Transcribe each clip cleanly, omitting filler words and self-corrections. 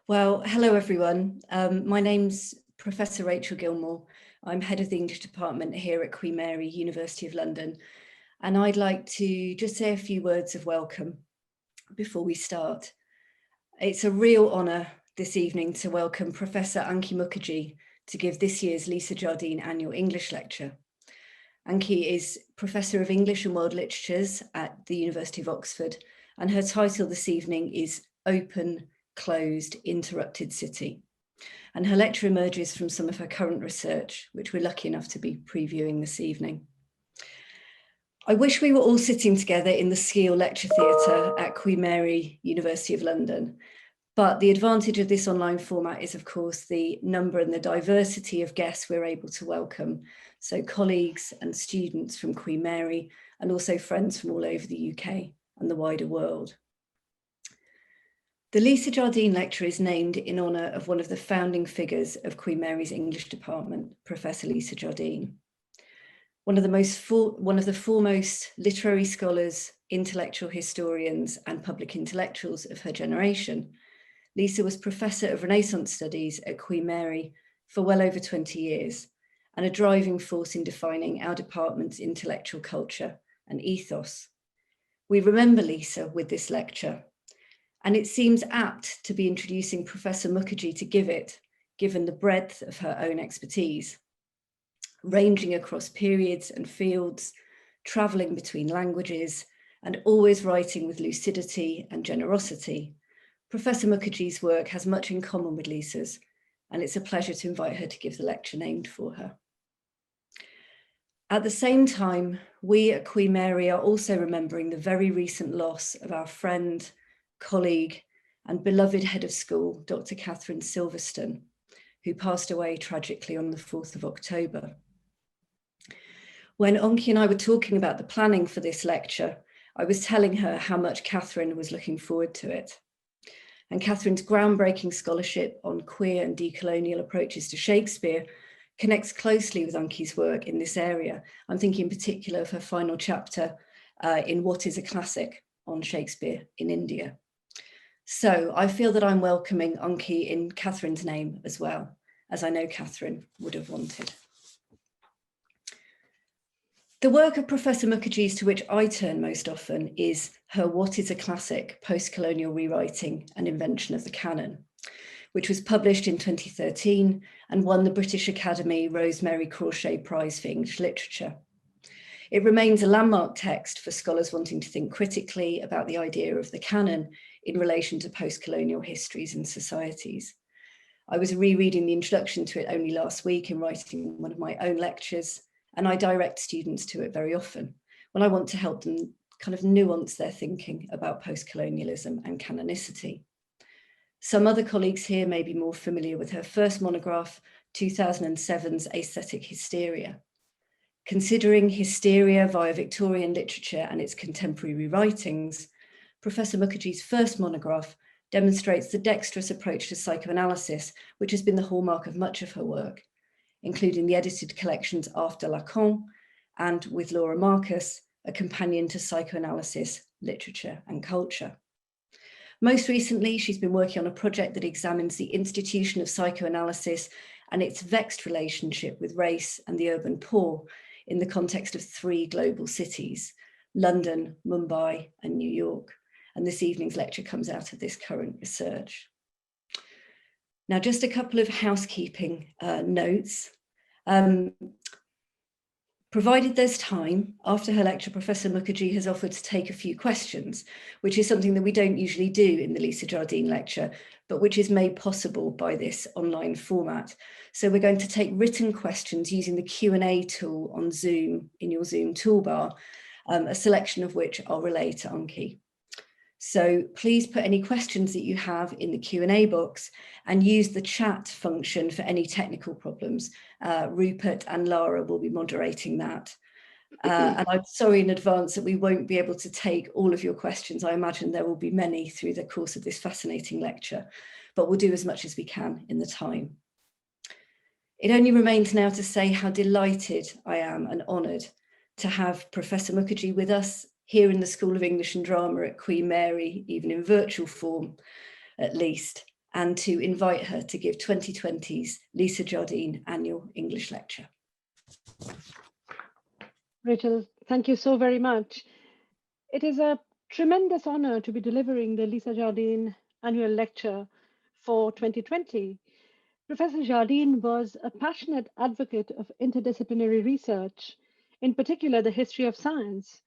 Well, hello everyone. My name's Professor Rachel Gilmore. I'm head of the English department here at Queen Mary, University of London. And I'd like to just say a few words of welcome before we start. It's a real honour this evening to welcome Professor Ankhi Mukherjee to give this year's Lisa Jardine Annual English Lecture. Ankhi is Professor of English and World Literatures at the University of Oxford, and her title this evening is Open, Closed, Interrupted City. And her lecture emerges from some of her current research, which we're lucky enough to be previewing this evening. I wish we were all sitting together in the Skeel Lecture Theatre at Queen Mary, University of London. But the advantage of this online format is, of course, the number and the diversity of guests we're able to welcome. So colleagues and students from Queen Mary, and also friends from all over the UK and the wider world. The Lisa Jardine Lecture is named in honour of one of the founding figures of Queen Mary's English department, Professor Lisa Jardine. One of the foremost literary scholars, intellectual historians, and public intellectuals of her generation, Lisa was Professor of Renaissance Studies at Queen Mary for well over 20 years, and a driving force in defining our department's intellectual culture and ethos. We remember Lisa with this lecture, and it seems apt to be introducing Professor Mukherjee to give it, given the breadth of her own expertise. Ranging across periods and fields, travelling between languages, and always writing with lucidity and generosity, Professor Mukherjee's work has much in common with Lisa's, and it's a pleasure to invite her to give the lecture named for her. At the same time, we at Queen Mary are also remembering the very recent loss of our friend, colleague, and beloved head of school, Dr. Catherine Silverstone, who passed away tragically on the 4th of October. When Ankhi and I were talking about the planning for this lecture, I was telling her how much Catherine was looking forward to it. And Catherine's groundbreaking scholarship on queer and decolonial approaches to Shakespeare connects closely with Ankhi's work in this area. I'm thinking in particular of her final chapter in What is a Classic on Shakespeare in India. So I feel that I'm welcoming Ankhi in Catherine's name as well, as I know Catherine would have wanted. The work of Professor Mukherjee's to which I turn most often is her What is a Classic? Post-colonial Rewriting and Invention of the Canon, which was published in 2013 and won the British Academy Rosemary Crawshay Prize for English Literature. It remains a landmark text for scholars wanting to think critically about the idea of the canon in relation to post-colonial histories and societies. I was rereading the introduction to it only last week in writing one of my own lectures, and I direct students to it very often when I want to help them kind of nuance their thinking about post-colonialism and canonicity. Some other colleagues here may be more familiar with her first monograph, 2007's Aesthetic Hysteria. Considering hysteria via Victorian literature and its contemporary rewritings, Professor Mukherjee's first monograph demonstrates the dexterous approach to psychoanalysis, which has been the hallmark of much of her work, including the edited collections After Lacan and, with Laura Marcus, a companion to psychoanalysis, literature and culture. Most recently, she's been working on a project that examines the institution of psychoanalysis and its vexed relationship with race and the urban poor in the context of 3 global cities, London, Mumbai and New York. And this evening's lecture comes out of this current research. Now, just a couple of housekeeping notes. Provided there's time, after her lecture, Professor Mukherjee has offered to take a few questions, which is something that we don't usually do in the Lisa Jardine lecture, but which is made possible by this online format. So we're going to take written questions using the Q&A tool on Zoom in your Zoom toolbar, a selection of which I'll relay to Ankhi. So please put any questions that you have in the Q&A box and use the chat function for any technical problems. Rupert and Lara will be moderating that. And I'm sorry in advance that we won't be able to take all of your questions. I imagine there will be many through the course of this fascinating lecture, but we'll do as much as we can in the time. It only remains now to say how delighted I am and honoured to have Professor Mukherjee with us here in the School of English and Drama at Queen Mary, even in virtual form, at least. and to invite her to give 2020's Lisa Jardine Annual English Lecture. Rachel, thank you so very much. It is a tremendous honor to be delivering the Lisa Jardine Annual Lecture for 2020. Professor Jardine was a passionate advocate of interdisciplinary research, in particular the history of science.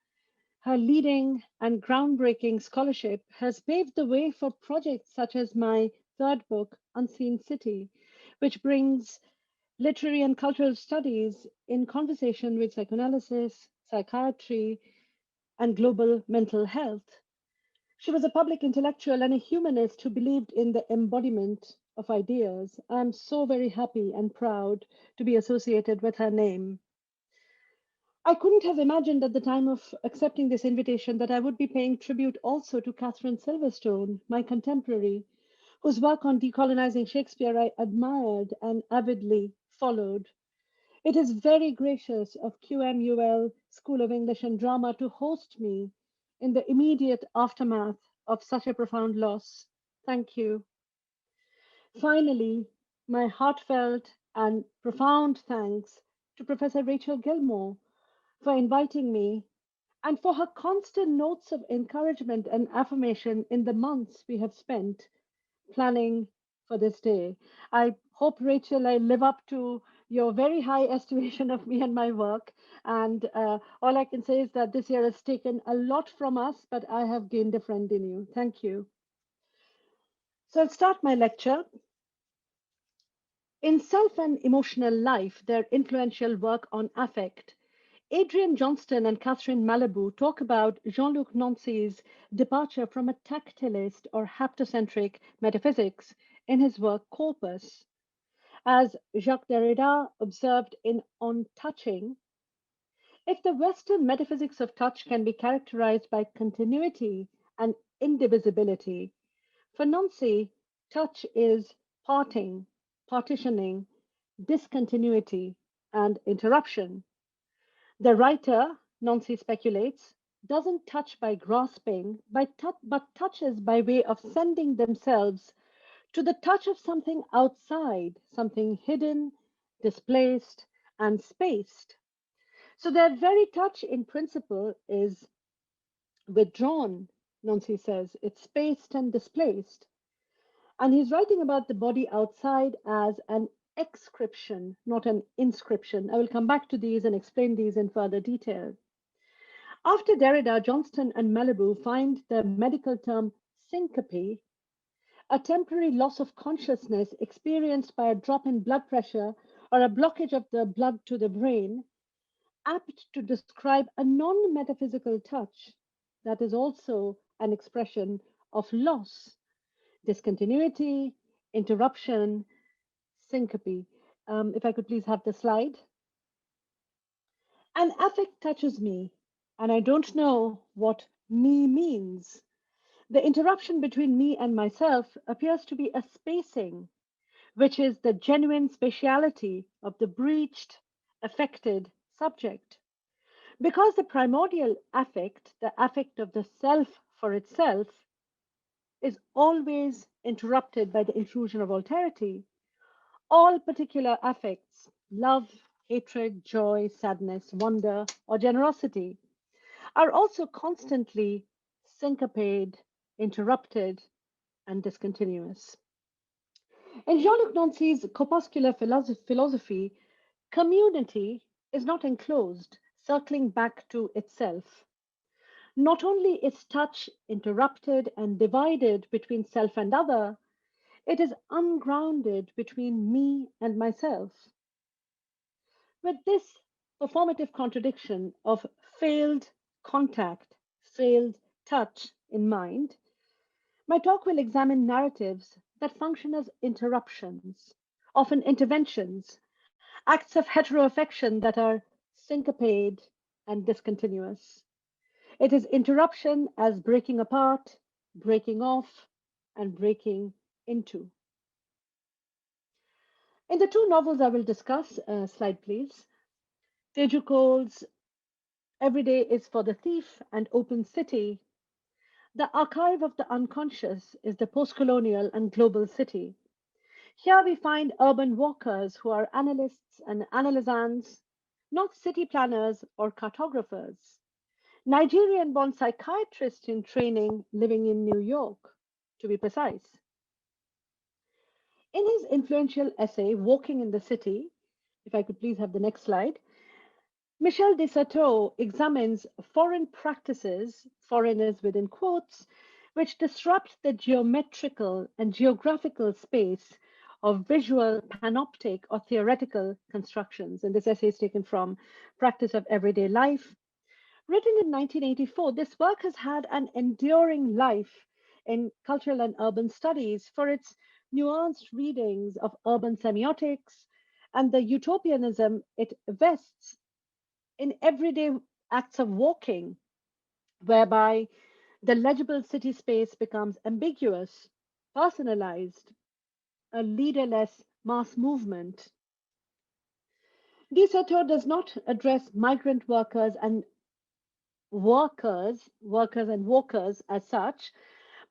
Her leading and groundbreaking scholarship has paved the way for projects such as my third book, Unseen City, which brings literary and cultural studies in conversation with psychoanalysis, psychiatry, and global mental health. She was a public intellectual and a humanist who believed in the embodiment of ideas. I'm so very happy and proud to be associated with her name. I couldn't have imagined at the time of accepting this invitation that I would be paying tribute also to Catherine Silverstone, my contemporary, whose work on decolonizing Shakespeare I admired and avidly followed. It is very gracious of QMUL School of English and Drama to host me in the immediate aftermath of such a profound loss. Thank you. Finally, my heartfelt and profound thanks to Professor Rachel Gilmore for inviting me and for her constant notes of encouragement and affirmation in the months we have spent planning for this day. I hope, Rachel, I live up to your very high estimation of me and my work. And all I can say is that this year has taken a lot from us, but I have gained a friend in you. Thank you. So I'll start my lecture. In Self and Emotional Life, their influential work on affect, Adrian Johnston and Catherine Malibu talk about Jean-Luc Nancy's departure from a tactilist or haptocentric metaphysics in his work Corpus. As Jacques Derrida observed in On Touching, if the Western metaphysics of touch can be characterized by continuity and indivisibility, for Nancy, touch is parting, partitioning, discontinuity, and interruption. The writer, Nancy speculates, doesn't touch by grasping, but touches by way of sending themselves to the touch of something outside, something hidden, displaced, and spaced. So their very touch in principle is withdrawn, Nancy says. It's spaced and displaced. And he's writing about the body outside as an exscription, not an inscription. I will come back to these and explain these in further detail. After Derrida, Johnston and Malibu find the medical term syncope, a temporary loss of consciousness experienced by a drop in blood pressure or a blockage of the blood to the brain, apt to describe a non-metaphysical touch that is also an expression of loss, discontinuity, interruption, syncope. If I could please have the slide. An affect touches me, and I don't know what me means. The interruption between me and myself appears to be a spacing, which is the genuine spatiality of the breached, affected subject. Because the primordial affect, the affect of the self for itself, is always interrupted by the intrusion of alterity, all particular affects, love, hatred, joy, sadness, wonder, or generosity, are also constantly syncopated, interrupted, and discontinuous. In Jean-Luc Nancy's corpuscular philosophy, community is not enclosed, circling back to itself. Not only is touch interrupted and divided between self and other, it is ungrounded between me and myself. With this performative contradiction of failed contact, failed touch in mind, my talk will examine narratives that function as interruptions, often interventions, acts of heteroaffection that are syncopated and discontinuous. It is interruption as breaking apart, breaking off, and breaking into. In the two novels I will discuss, slide please, Teju Cole's Every Day is for the Thief and Open City, The archive of the unconscious is the post-colonial and global city. Here we find urban walkers who are analysts and analysans, not city planners or cartographers. Nigerian born psychiatrist in training living in New York, to be precise. In his influential essay, Walking in the City, if I could please have the next slide, Michel de Certeau examines foreign practices, foreigners within quotes, which disrupt the geometrical and geographical space of visual, panoptic, or theoretical constructions. And this essay is taken from Practice of Everyday Life. Written in 1984, this work has had an enduring life in cultural and urban studies for its nuanced readings of urban semiotics and the utopianism it vests in everyday acts of walking, whereby the legible city space becomes ambiguous, personalized, a leaderless mass movement. De Soto does not address migrant workers and walkers as such,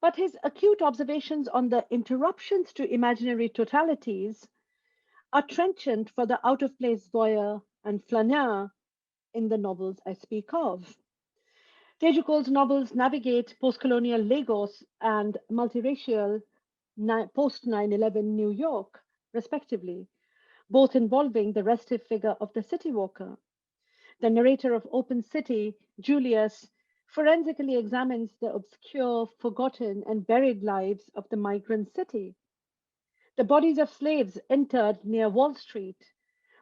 but his acute observations on the interruptions to imaginary totalities are trenchant for the out of place voyeur and flaneur in the novels I speak of. Tejukol's novels navigate post colonial Lagos and multiracial post 9/11 New York, respectively, both involving the restive figure of the city walker. The narrator of Open City, Julius, forensically examines the obscure, forgotten, and buried lives of the migrant city. The bodies of slaves interred near Wall Street,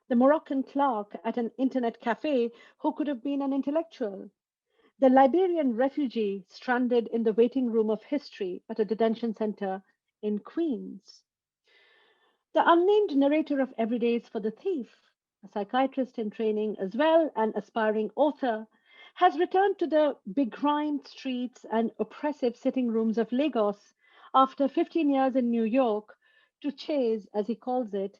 the Moroccan clerk at an internet cafe who could have been an intellectual, the Liberian refugee stranded in the waiting room of history at a detention center in Queens. The unnamed narrator of Everydays for the Thief, a psychiatrist in training as well, an aspiring author, has returned to the begrimed streets and oppressive sitting rooms of Lagos after 15 years in New York to chase, as he calls it,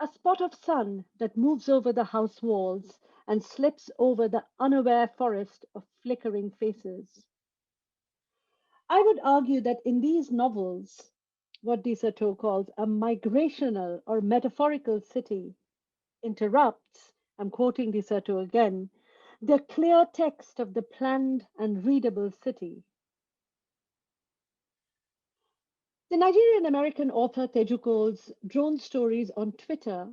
a spot of sun that moves over the house walls and slips over the unaware forest of flickering faces. I would argue that in these novels, what De Soto calls a migrational or metaphorical city interrupts, I'm quoting De Soto again, the clear text of the planned and readable city. The Nigerian American author Tejukol's drone stories on Twitter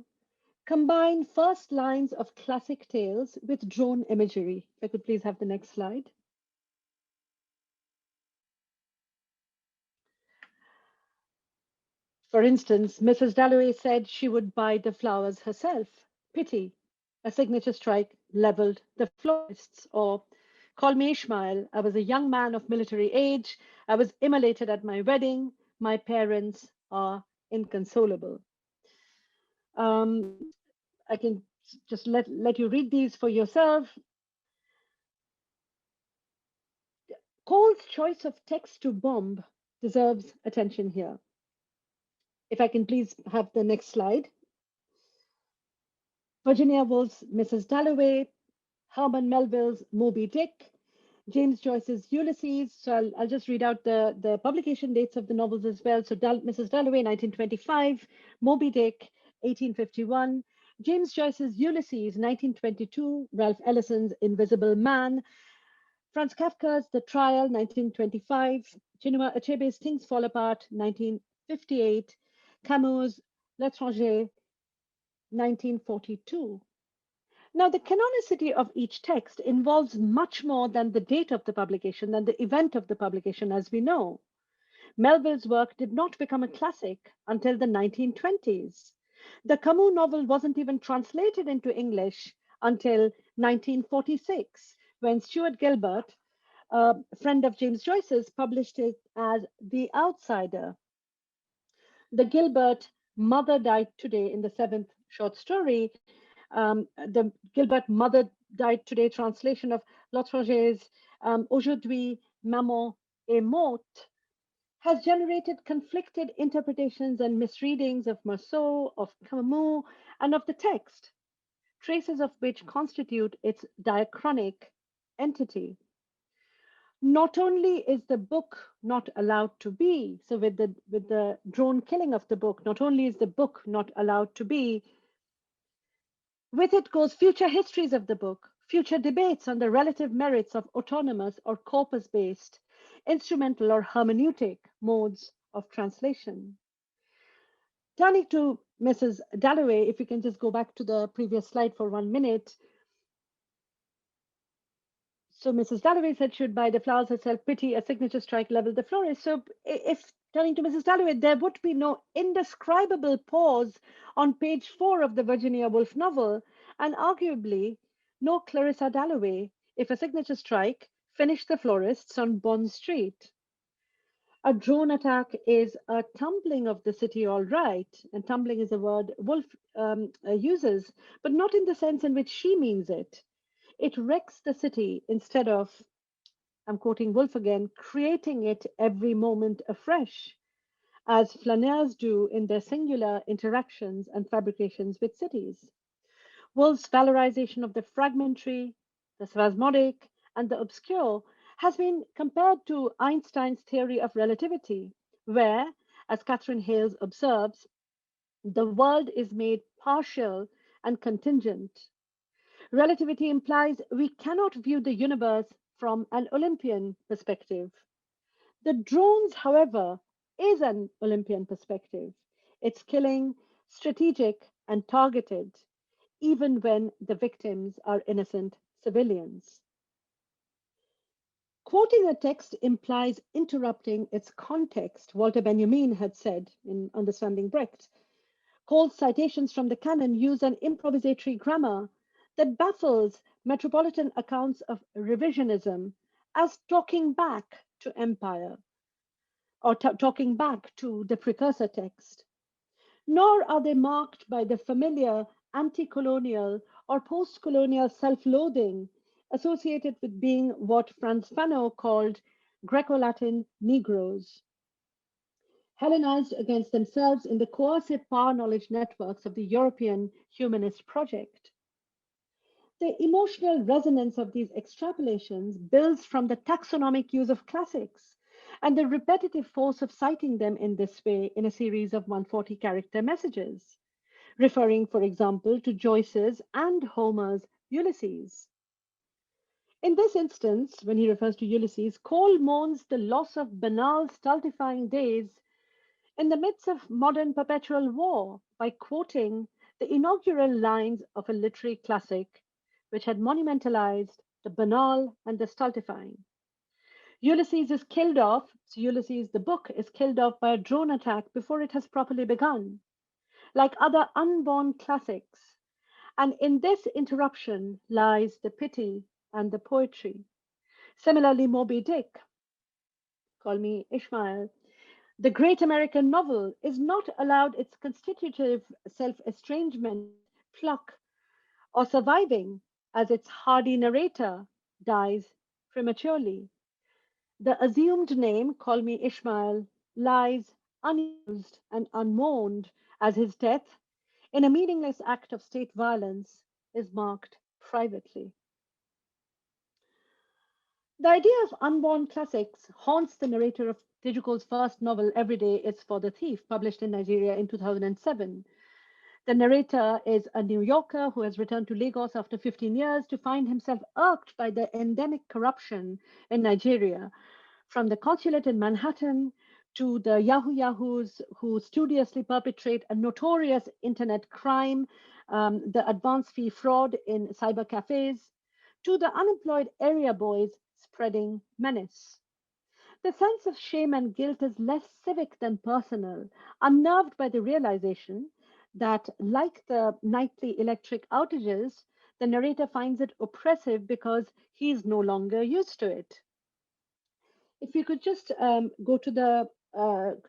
combine first lines of classic tales with drone imagery. If I could please have the next slide. For instance, Mrs. Dalloway said she would buy the flowers herself. Pity. A signature strike leveled the florists. Or call me Ishmael. I was a young man of military age. I was immolated at my wedding. My parents are inconsolable. I can just let you read these for yourself. Cole's choice of text to bomb deserves attention here. If I can please have the next slide. Virginia Woolf's Mrs. Dalloway, Herman Melville's Moby Dick, James Joyce's Ulysses. So I'll just read out the publication dates of the novels as well. So Mrs. Dalloway, 1925, Moby Dick, 1851, James Joyce's Ulysses, 1922, Ralph Ellison's Invisible Man, Franz Kafka's The Trial, 1925, Chinua Achebe's Things Fall Apart, 1958, Camus' L'étranger, 1942. Now, the canonicity of each text involves much more than the date of the publication, than the event of the publication, as we know. Melville's work did not become a classic until the 1920s. The Camus novel wasn't even translated into English until 1946, when Stuart Gilbert, a friend of James Joyce's, published it as The Outsider. The Gilbert Mother Died Today in the seventh short story, the Gilbert Mother Died Today translation of L'Étranger's Aujourd'hui, Maman est morte, has generated conflicted interpretations and misreadings of Marceau, of Camus, and of the text, traces of which constitute its diachronic entity. Not only is the book not allowed to be, so with the drone killing of the book, not only is the book not allowed to be, with it goes future histories of the book, future debates on the relative merits of autonomous or corpus-based, instrumental or hermeneutic modes of translation. Turning to Mrs. Dalloway, if you can just go back to the previous slide for 1 minute. So Mrs. Dalloway said, should buy the flowers herself, pity a signature strike level the florist. So if turning to Mrs. Dalloway, there would be no indescribable pause on page 4 of the Virginia Woolf novel, and arguably no Clarissa Dalloway if a signature strike finished the florists on Bond Street. A drone attack is a tumbling of the city, all right, and tumbling is a word Woolf uses, but not in the sense in which she means it. It wrecks the city instead of, I'm quoting Woolf again, creating it every moment afresh, as flaneurs do in their singular interactions and fabrications with cities. Woolf's valorization of the fragmentary, the spasmodic, and the obscure has been compared to Einstein's theory of relativity, where, as Catherine Hales observes, the world is made partial and contingent. Relativity implies we cannot view the universe from an Olympian perspective. The drones, however, is an Olympian perspective. It's killing, strategic, and targeted, even when the victims are innocent civilians. Quoting a text implies interrupting its context, Walter Benjamin had said in Understanding Brecht. Cole's citations from the canon use an improvisatory grammar that baffles Metropolitan accounts of revisionism as talking back to empire or talking back to the precursor text. Nor are they marked by the familiar anti colonial or post colonial self loathing associated with being what Franz Fanon called Greco Latin Negroes, Hellenized against themselves in the coercive power knowledge networks of the European humanist project. The emotional resonance of these extrapolations builds from the taxonomic use of classics and the repetitive force of citing them in this way in a series of 140 character messages, referring, for example, to Joyce's and Homer's Ulysses. In this instance, when he refers to Ulysses, Cole mourns the loss of banal, stultifying days in the midst of modern perpetual war by quoting the inaugural lines of a literary classic which had monumentalized the banal and the stultifying. Ulysses is killed off, so Ulysses, the book, is killed off by a drone attack before it has properly begun, like other unborn classics. And in this interruption lies the pity and the poetry. Similarly, Moby Dick, Call Me Ishmael, the great American novel, is not allowed its constitutive self estrangement, pluck, or surviving as its hardy narrator dies prematurely. The assumed name, Call Me Ishmael, lies unused and unmourned as his death, in a meaningless act of state violence, is marked privately. The idea of unborn classics haunts the narrator of Tejuko's first novel, Every Day is for the Thief, published in Nigeria in 2007. The narrator is a New Yorker who has returned to Lagos after 15 years to find himself irked by the endemic corruption in Nigeria, from the consulate in Manhattan to the Yahoo Yahoos who studiously perpetrate a notorious internet crime, the advance fee fraud in cyber cafes, to the unemployed area boys spreading menace. The sense of shame and guilt is less civic than personal, unnerved by the realization that, like the nightly electric outages, the narrator finds it oppressive because he is no longer used to it. If you could just go to the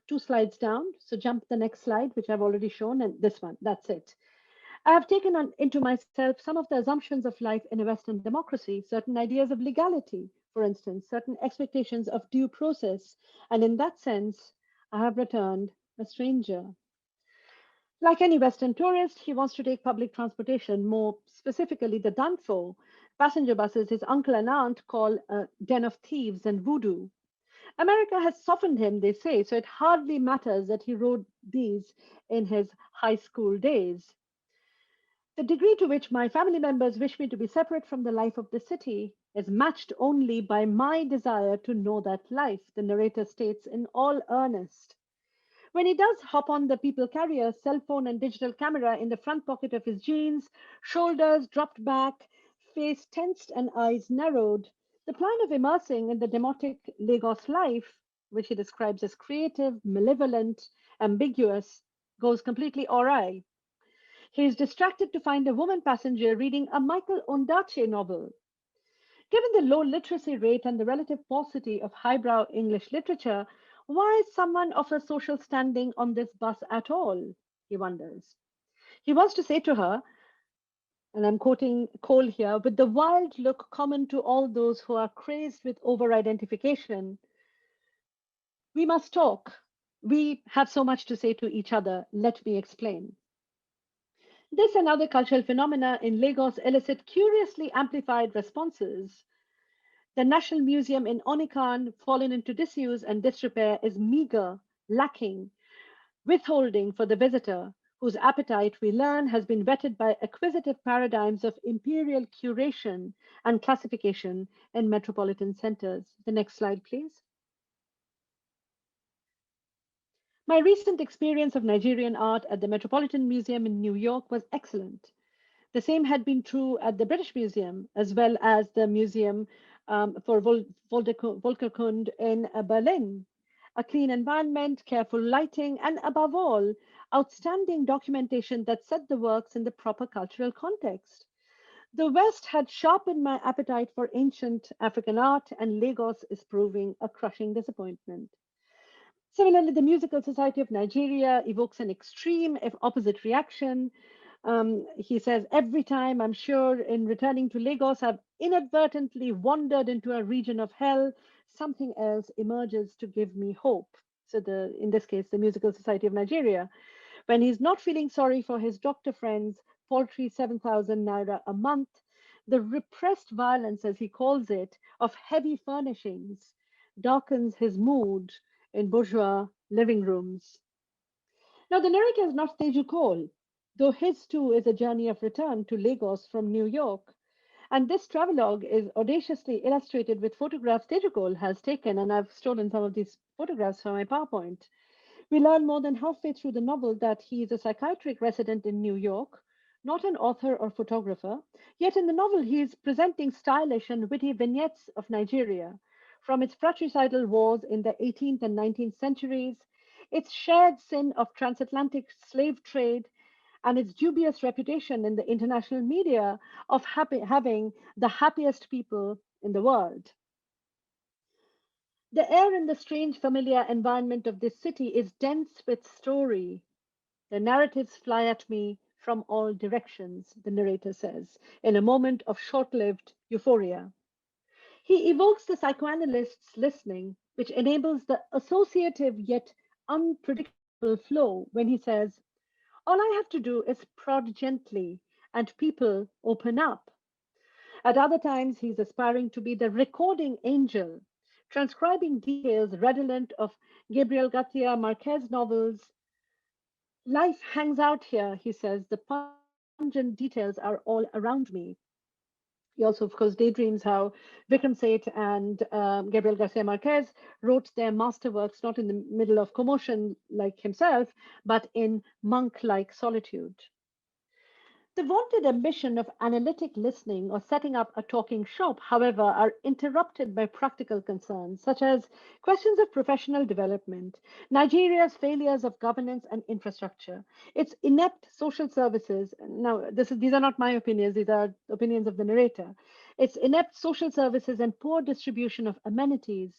2 slides down, so jump the next slide, which I've already shown, and this one, that's it. I have taken on into myself some of the assumptions of life in a Western democracy, certain ideas of legality, for instance, certain expectations of due process, and in that sense, I have returned a stranger. Like any Western tourist, he wants to take public transportation, more specifically the Danfo, passenger buses his uncle and aunt call a den of thieves and voodoo. America has softened him, they say, so it hardly matters that he rode these in his high school days. The degree to which my family members wish me to be separate from the life of the city is matched only by my desire to know that life, the narrator states in all earnest. When he does hop on the people carrier, cell phone and digital camera in the front pocket of his jeans, shoulders dropped back, face tensed and eyes narrowed, the plan of immersing in the demotic Lagos life, which he describes as creative, malevolent, ambiguous, goes completely awry. He is distracted to find a woman passenger reading a Michael Ondaatje novel. Given the low literacy rate and the relative paucity of highbrow English literature, why is someone of a social standing on this bus at all? He wonders. He wants to say to her, and I'm quoting Cole here, with the wild look common to all those who are crazed with over identification, we must talk. We have so much to say to each other. Let me explain. This and other cultural phenomena in Lagos elicit curiously amplified responses. The National Museum in Onikan, fallen into disuse and disrepair, is meager, lacking, withholding for the visitor, whose appetite, we learn, has been whetted by acquisitive paradigms of imperial curation and classification in metropolitan centers. The next slide, please. My recent experience of Nigerian art at the Metropolitan Museum in New York was excellent. The same had been true at the British Museum, as well as the Museum for Volkerkunde in Berlin. A clean environment, careful lighting, and above all, outstanding documentation that set the works in the proper cultural context. The West had sharpened my appetite for ancient African art, and Lagos is proving a crushing disappointment. Similarly, the Musical Society of Nigeria evokes an extreme, if opposite reaction. He says, every time I'm sure in returning to Lagos, I've inadvertently wandered into a region of hell, something else emerges to give me hope. So, in this case, the Musical Society of Nigeria. When he's not feeling sorry for his doctor friends, paltry 7,000 naira a month, the repressed violence, as he calls it, of heavy furnishings darkens his mood in bourgeois living rooms. Now, the narrator is not Teju Cole, though his too is a journey of return to Lagos from New York. And this travelogue is audaciously illustrated with photographs Teju Cole has taken, and I've stolen some of these photographs from my PowerPoint. We learn more than halfway through the novel that he is a psychiatric resident in New York, not an author or photographer. Yet in the novel, he is presenting stylish and witty vignettes of Nigeria, from its fratricidal wars in the 18th and 19th centuries, its shared sin of transatlantic slave trade, and its dubious reputation in the international media of having the happiest people in the world. The air in the strange, familiar environment of this city is dense with story. The narratives fly at me from all directions, the narrator says, in a moment of short lived euphoria. He evokes the psychoanalyst's listening, which enables the associative yet unpredictable flow when he says, all I have to do is prod gently and people open up. At other times, he's aspiring to be the recording angel, transcribing details redolent of Gabriel Garcia Marquez novels. Life hangs out here, he says. The pungent details are all around me. He also, of course, daydreams how Vikram Seth and Gabriel Garcia Marquez wrote their masterworks not in the middle of commotion like himself, but in monk like solitude. The vaunted ambition of analytic listening or setting up a talking shop, however, are interrupted by practical concerns, such as questions of professional development, Nigeria's failures of governance and infrastructure, its inept social services. Now, these are not my opinions, these are opinions of the narrator. Its inept social services and poor distribution of amenities,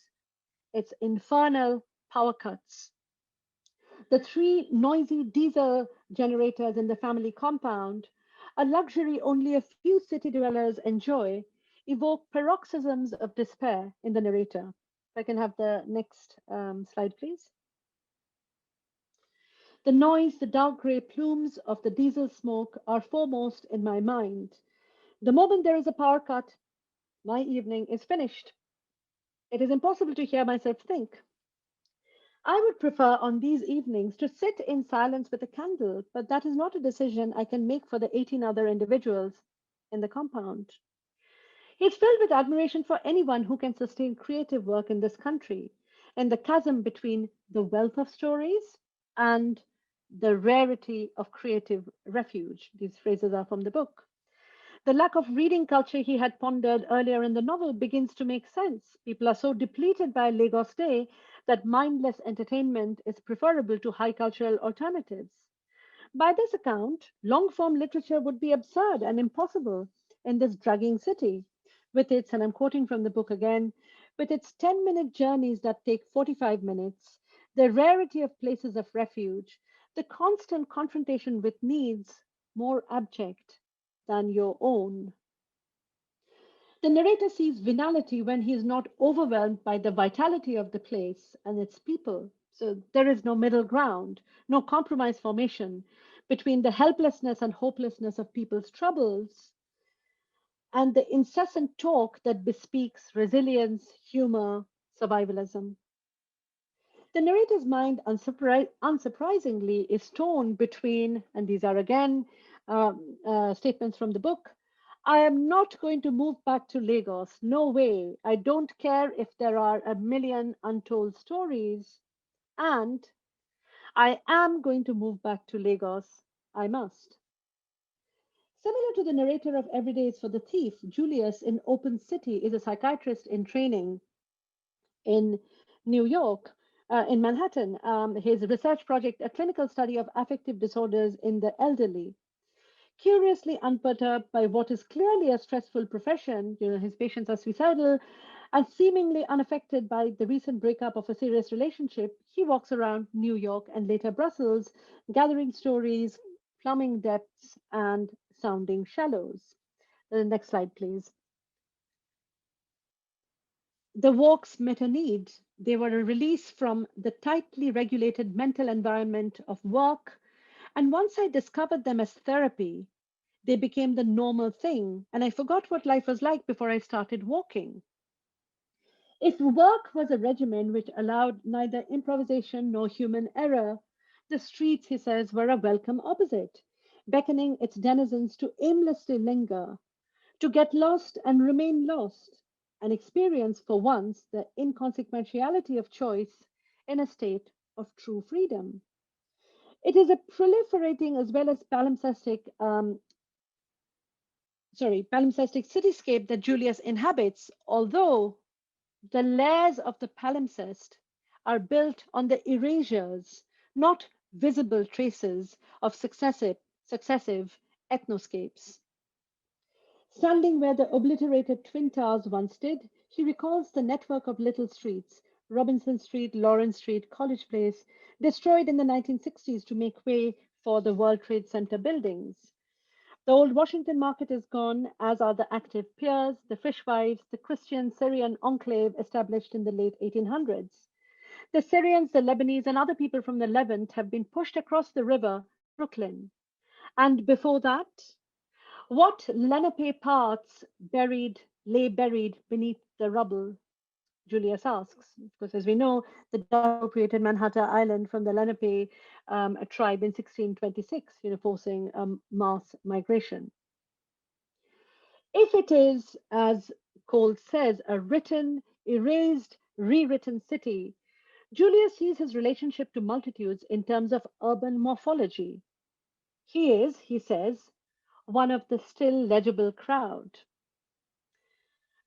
its infernal power cuts. The three noisy diesel generators in the family compound, a luxury only a few city dwellers enjoy, evoke paroxysms of despair in the narrator. If I can have the next slide, please. The noise, the dark gray plumes of the diesel smoke are foremost in my mind. The moment there is a power cut, my evening is finished. It is impossible to hear myself think. I would prefer on these evenings to sit in silence with a candle, but that is not a decision I can make for the 18 other individuals in the compound. He's filled with admiration for anyone who can sustain creative work in this country, and the chasm between the wealth of stories and the rarity of creative refuge. These phrases are from the book. The lack of reading culture he had pondered earlier in the novel begins to make sense. People are so depleted by Lagos Day that mindless entertainment is preferable to high cultural alternatives. By this account, long form literature would be absurd and impossible in this dragging city, with its, and I'm quoting from the book again, with its 10-minute journeys that take 45 minutes, the rarity of places of refuge, the constant confrontation with needs more abject than your own. The narrator sees venality when he is not overwhelmed by the vitality of the place and its people. So there is no middle ground, no compromise formation between the helplessness and hopelessness of people's troubles and the incessant talk that bespeaks resilience, humor, survivalism. The narrator's mind, unsurprisingly, is torn between, and these are again statements from the book. I am not going to move back to Lagos. No way. I don't care if there are a million untold stories. And I am going to move back to Lagos. I must. Similar to the narrator of Every Day is for the Thief, Julius in Open City is a psychiatrist in training in New York, in Manhattan. His research project, a clinical study of affective disorders in the elderly. Curiously unperturbed by what is clearly a stressful profession, his patients are suicidal, and seemingly unaffected by the recent breakup of a serious relationship, he walks around New York and later Brussels, gathering stories, plumbing depths, and sounding shallows. The next slide, please. The walks met a need. They were a release from the tightly regulated mental environment of work. And once I discovered them as therapy, they became the normal thing. And I forgot what life was like before I started walking. If work was a regimen which allowed neither improvisation nor human error, the streets, he says, were a welcome opposite, beckoning its denizens to aimlessly linger, to get lost and remain lost, and experience for once the inconsequentiality of choice in a state of true freedom. It is a proliferating as well as palimpsestic cityscape that Julius inhabits, although the layers of the palimpsest are built on the erasures, not visible traces of successive ethnoscapes. Standing where the obliterated Twin Towers once stood, he recalls the network of little streets, Robinson Street, Lawrence Street, College Place, destroyed in the 1960s to make way for the World Trade Center buildings. The old Washington market is gone, as are the active piers, the fishwives, the Christian Syrian enclave established in the late 1800s. The Syrians, the Lebanese, and other people from the Levant have been pushed across the river, Brooklyn. And before that, what Lenape parts lay buried beneath the rubble? Julius asks. Because as we know, the Dutch appropriated Manhattan Island from the Lenape tribe in 1626, forcing mass migration. If it is, as Cole says, a written, erased, rewritten city, Julius sees his relationship to multitudes in terms of urban morphology. He is, he says, one of the still legible crowd.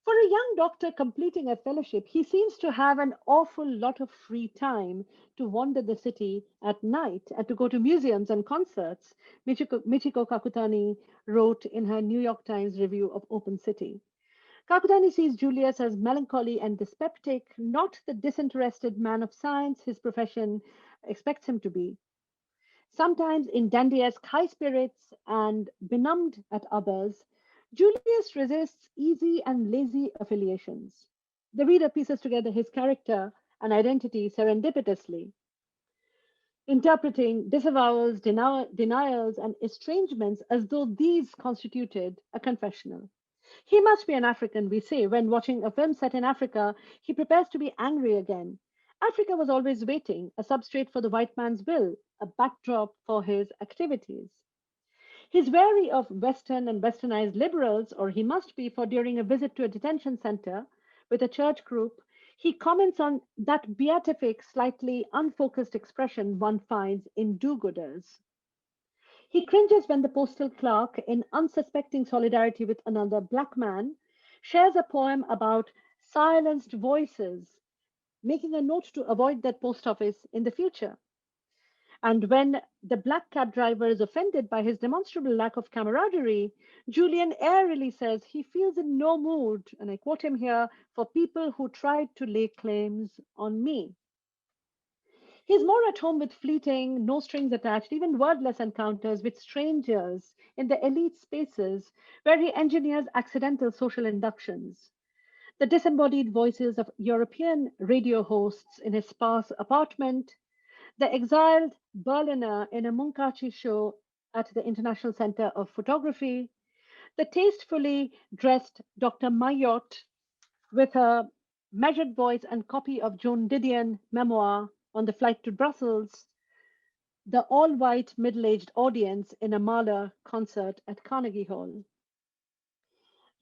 For a young doctor completing a fellowship, he seems to have an awful lot of free time to wander the city at night and to go to museums and concerts, Michiko Kakutani wrote in her New York Times review of Open City. Kakutani sees Julius as melancholy and dyspeptic, not the disinterested man of science his profession expects him to be. Sometimes in dandiesque high spirits and benumbed at others, Julius resists easy and lazy affiliations. The reader pieces together his character and identity serendipitously. interpreting disavowals, denials, and estrangements as though these constituted a confessional. He must be an African, we say. When watching a film set in Africa, he prepares to be angry again. Africa was always waiting, a substrate for the white man's will, a backdrop for his activities. He's wary of Western and westernized liberals, or he must be, for during a visit to a detention center with a church group, he comments on that beatific, slightly unfocused expression one finds in do gooders. He cringes when the postal clerk, in unsuspecting solidarity with another black man, shares a poem about silenced voices, making a note to avoid that post office in the future. And when the black cab driver is offended by his demonstrable lack of camaraderie, Julian airily says he feels in no mood, and I quote him here, for people who tried to lay claims on me. He's more at home with fleeting, no strings attached, even wordless encounters with strangers in the elite spaces where he engineers accidental social inductions. The disembodied voices of European radio hosts in his sparse apartment, the exiled Berliner in a Mukherjee show at the International Center of Photography, the tastefully dressed Dr. Mayotte with a measured voice and copy of Joan Didion memoir on the flight to Brussels, the all-white middle-aged audience in a Mahler concert at Carnegie Hall.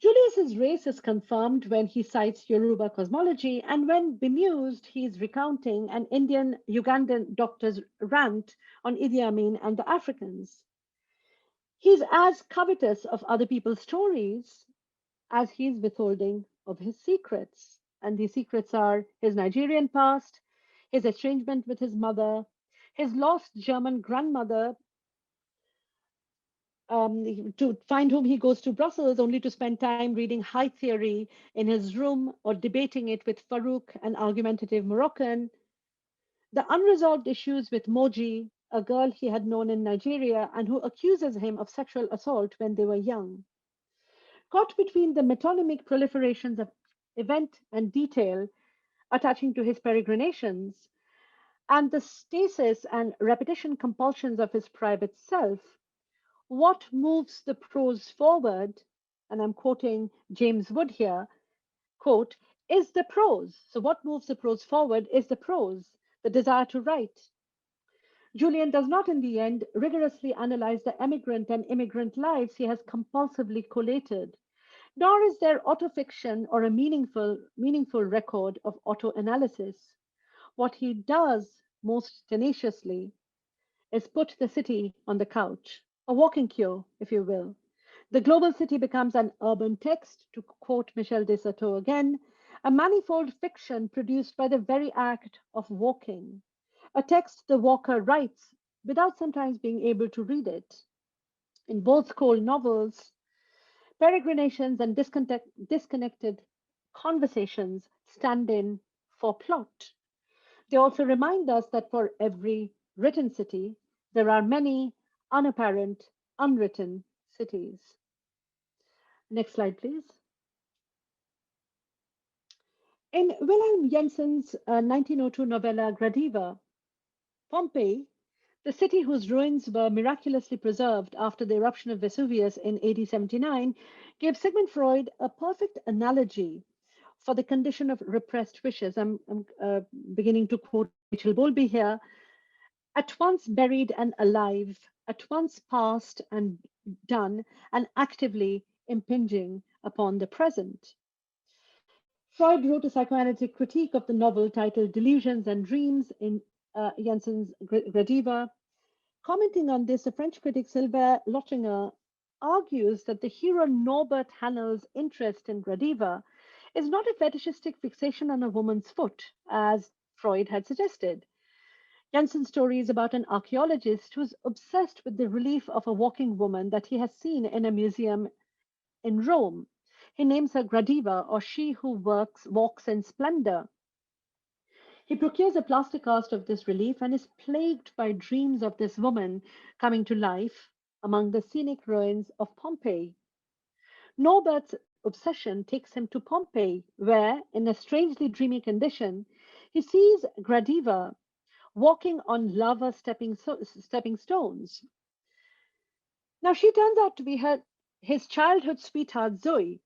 Julius's race is confirmed when he cites Yoruba cosmology, and when bemused, he is recounting an Indian Ugandan doctor's rant on Idi Amin and the Africans. He's as covetous of other people's stories as he's withholding of his secrets. And these secrets are his Nigerian past, his estrangement with his mother, his lost German grandmother, to find whom he goes to Brussels only to spend time reading high theory in his room or debating it with Farouk, an argumentative Moroccan, the unresolved issues with Moji, a girl he had known in Nigeria and who accuses him of sexual assault when they were young. Caught between the metonymic proliferations of event and detail attaching to his peregrinations and the stasis and repetition compulsions of his private self, what moves the prose forward, and I'm quoting James Wood here, quote, is the prose. So what moves the prose forward is the prose, the desire to write. Julian does not in the end rigorously analyze the emigrant and immigrant lives he has compulsively collated, nor is there autofiction or a meaningful record of autoanalysis. What he does most tenaciously is put the city on the couch, a walking cue, if you will. The global city becomes an urban text, to quote Michel Desatto again, a manifold fiction produced by the very act of walking, a text the walker writes without sometimes being able to read it. In both Cole novels, peregrinations and disconnected conversations stand in for plot. They also remind us that for every written city, there are many unapparent, unwritten cities. Next slide, please. In Wilhelm Jensen's 1902 novella Gradiva, Pompeii, the city whose ruins were miraculously preserved after the eruption of Vesuvius in AD 79, gave Sigmund Freud a perfect analogy for the condition of repressed wishes. I'm beginning to quote Rachel Bowlby here. At once buried and alive, at once past and done, and actively impinging upon the present. Freud wrote a psychoanalytic critique of the novel titled Delusions and Dreams in Jensen's Gradiva. Commenting on this, the French critic Sylvain Lottinger argues that the hero Norbert Hanel's interest in Gradiva is not a fetishistic fixation on a woman's foot, as Freud had suggested. Jensen's story is about an archaeologist who's obsessed with the relief of a walking woman that he has seen in a museum in Rome. He names her Gradiva, or she who walks in splendor. He procures a plaster cast of this relief and is plagued by dreams of this woman coming to life among the scenic ruins of Pompeii. Norbert's obsession takes him to Pompeii, where, in a strangely dreamy condition, he sees Gradiva, walking on lava stepping stones. Now, she turns out to be his childhood sweetheart, Zoe.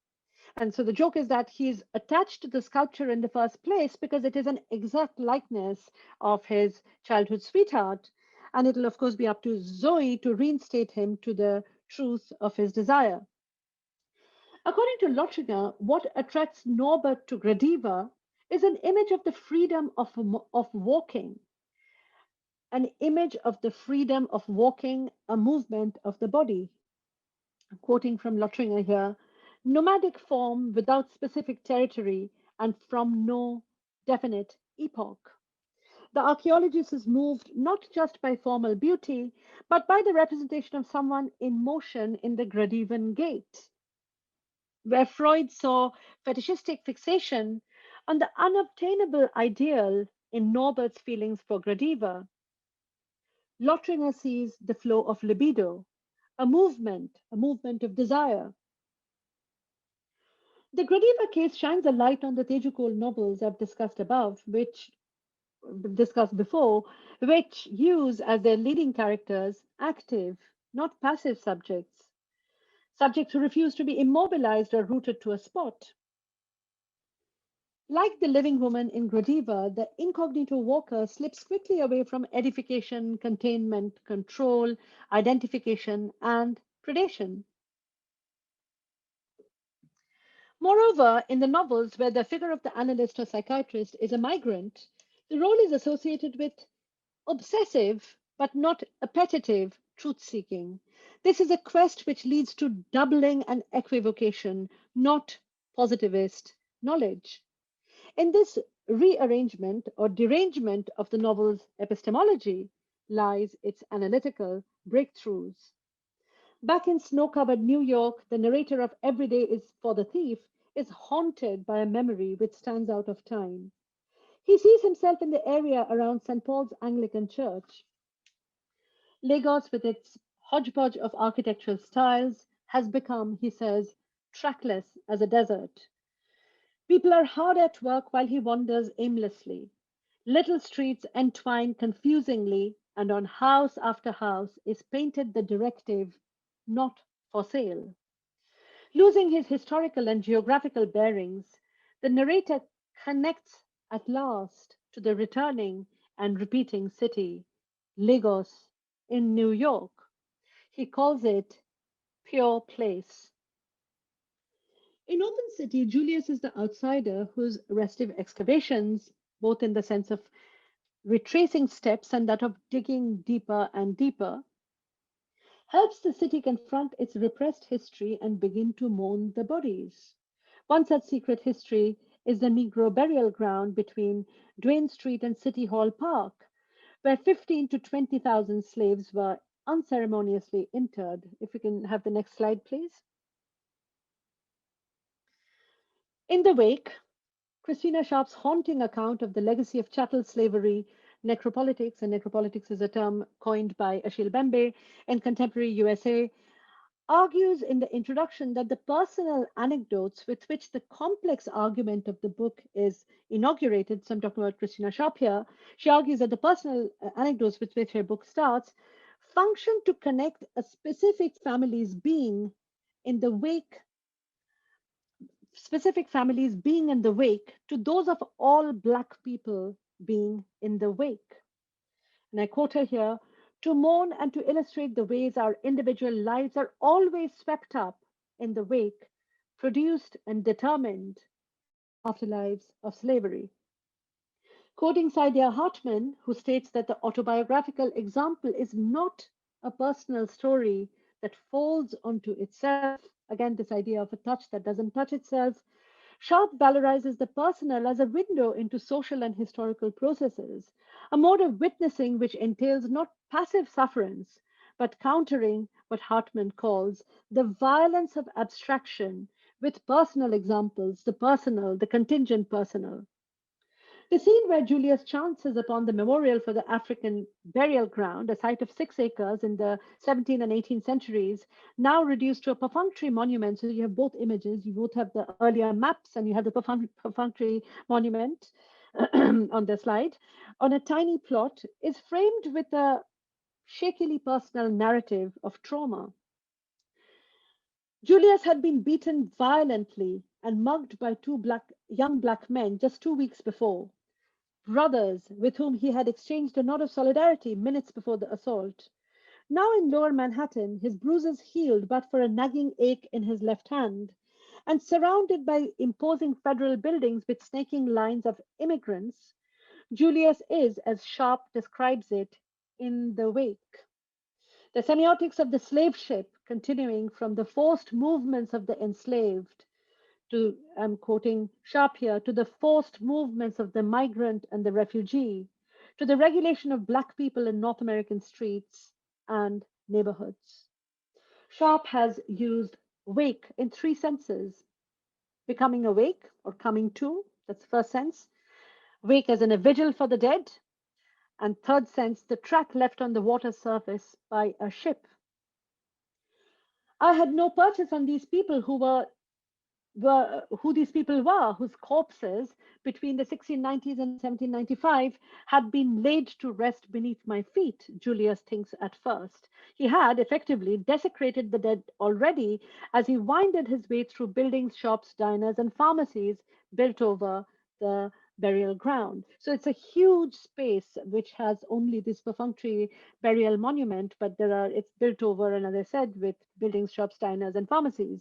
And so the joke is that he's attached to the sculpture in the first place because it is an exact likeness of his childhood sweetheart. And it'll, of course, be up to Zoe to reinstate him to the truth of his desire. According to Lotringer, what attracts Norbert to Gradiva is an image of the freedom of walking, an image of the freedom of walking, a movement of the body. Quoting from Lotringer here, nomadic form without specific territory and from no definite epoch. The archaeologist is moved not just by formal beauty, but by the representation of someone in motion in the Gradivan gait, where Freud saw fetishistic fixation on the unobtainable ideal in Norbert's feelings for Gradiva. Lotringer sees the flow of libido, a movement of desire. The Gradiva case shines a light on the Tejukol novels I've discussed above, which discussed before, which use as their leading characters active, not passive subjects, subjects who refuse to be immobilized or rooted to a spot. Like the living woman in Gradiva, the incognito walker slips quickly away from edification, containment, control, identification, and predation. Moreover, in the novels where the figure of the analyst or psychiatrist is a migrant, the role is associated with obsessive but not appetitive truth seeking. This is a quest which leads to doubling and equivocation, not positivist knowledge. In this rearrangement or derangement of the novel's epistemology lies its analytical breakthroughs. Back in snow covered New York, the narrator of Every Day is for the Thief is haunted by a memory which stands out of time. He sees himself in the area around St. Paul's Anglican Church. Lagos, with its hodgepodge of architectural styles, has become, he says, trackless as a desert. People are hard at work while he wanders aimlessly. Little streets entwine confusingly, and on house after house is painted the directive, not for sale. Losing his historical and geographical bearings, the narrator connects at last to the returning and repeating city, Lagos in New York. He calls it pure place. In Open City, Julius is the outsider whose restive excavations, both in the sense of retracing steps and that of digging deeper and deeper, helps the city confront its repressed history and begin to mourn the bodies. One such secret history is the Negro burial ground between Duane Street and City Hall Park, where 15 to 20,000 slaves were unceremoniously interred. If we can have the next slide, please. In the wake, Christina Sharp's haunting account of the legacy of chattel slavery, necropolitics, and necropolitics is a term coined by Achille Bembe in contemporary USA, argues in the introduction that the personal anecdotes with which the complex argument of the book is inaugurated, so I'm talking about Christina Sharp here, she argues that the personal anecdotes with which her book starts function to connect a specific family's being in the wake specific families being in the wake to those of all Black people being in the wake. And I quote her here, to mourn and to illustrate the ways our individual lives are always swept up in the wake, produced and determined afterlives of slavery. Quoting Saidiya Hartman, who states that the autobiographical example is not a personal story that folds onto itself, again, this idea of a touch that doesn't touch itself, Sharp valorizes the personal as a window into social and historical processes, a mode of witnessing which entails not passive sufferance, but countering what Hartman calls the violence of abstraction with personal examples, the personal, the contingent personal. The scene where Julius chances upon the memorial for the African burial ground, a site of 6 acres in the 17th and 18th centuries, now reduced to a perfunctory monument. So you have both images, you both have the earlier maps and you have the perfunctory monument. on the slide, on a tiny plot, is framed with a shakily personal narrative of trauma. Julius had been beaten violently and mugged by two young black men just 2 weeks before, brothers with whom he had exchanged a nod of solidarity minutes before the assault. Now in lower Manhattan, his bruises healed but for a nagging ache in his left hand, and surrounded by imposing federal buildings with snaking lines of immigrants, Julius is, as Sharp describes it, in the wake. The semiotics of the slave ship, continuing from the forced movements of the enslaved to, I'm quoting Sharp here, to the forced movements of the migrant and the refugee, to the regulation of Black people in North American streets and neighborhoods. Sharp has used wake in three senses: becoming awake or coming to, that's the first sense, wake as in a vigil for the dead, and third sense, the track left on the water surface by a ship. I had no purchase on these people who these people were, whose corpses between the 1690s and 1795 had been laid to rest beneath my feet, Julius thinks at first. He had effectively desecrated the dead already as he winded his way through buildings, shops, diners, and pharmacies built over the burial ground. So it's a huge space which has only this perfunctory burial monument, but it's built over, and as I said, with buildings, shops, diners, and pharmacies.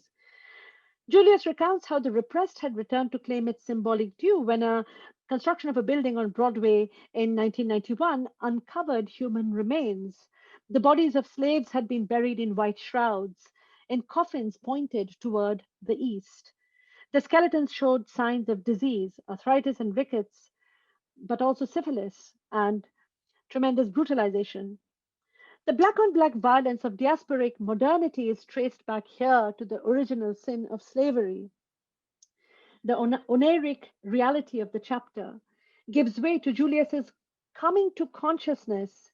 Julius recounts how the repressed had returned to claim its symbolic due when a construction of a building on Broadway in 1991 uncovered human remains. The bodies of slaves had been buried in white shrouds, in coffins pointed toward the east. The skeletons showed signs of disease, arthritis and rickets, but also syphilis and tremendous brutalization. The black on black violence of diasporic modernity is traced back here to the original sin of slavery. The oniric reality of the chapter gives way to Julius's coming to consciousness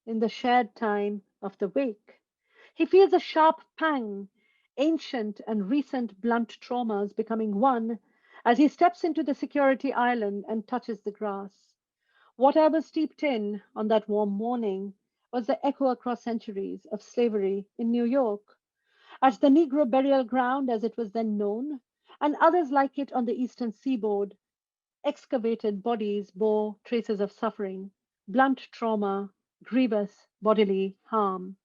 in the shared time of the wake. He feels a sharp pang, ancient and recent blunt traumas becoming one as he steps into the security island and touches the grass. What I was steeped in on that warm morning was the echo across centuries of slavery in New York. At the Negro burial ground, as it was then known, and others like it on the eastern seaboard, excavated bodies bore traces of suffering, blunt trauma, grievous bodily harm.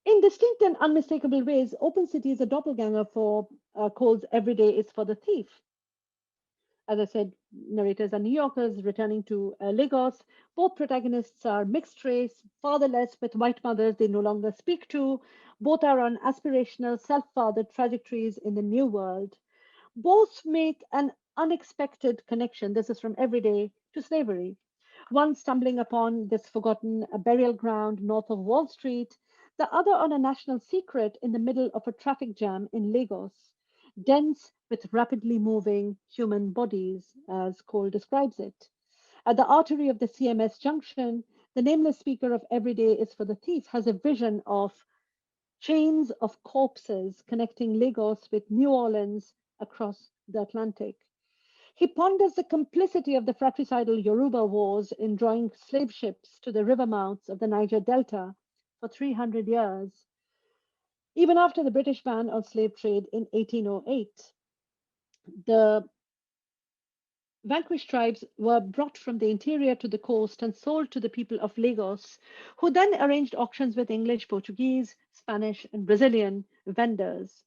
In distinct and unmistakable ways, Open City is a doppelganger for Cole's Every Day is for the Thief. As I said, narrators are New Yorkers returning to Lagos. Both protagonists are mixed race, fatherless, with white mothers they no longer speak to. Both are on aspirational, self-fathered trajectories in the new world. Both make an unexpected connection. This is from everyday to slavery. One stumbling upon this forgotten burial ground north of Wall Street, the other on a national secret in the middle of a traffic jam in Lagos, dense with rapidly moving human bodies, as Cole describes it. At the artery of the CMS junction, the nameless speaker of Every Day is for the Thief has a vision of chains of corpses connecting Lagos with New Orleans across the Atlantic. He ponders the complicity of the fratricidal Yoruba wars in drawing slave ships to the river mouths of the Niger Delta for 300 years, even after the British ban on slave trade in 1808. The vanquished tribes were brought from the interior to the coast and sold to the people of Lagos, who then arranged auctions with English, Portuguese, Spanish, and Brazilian vendors.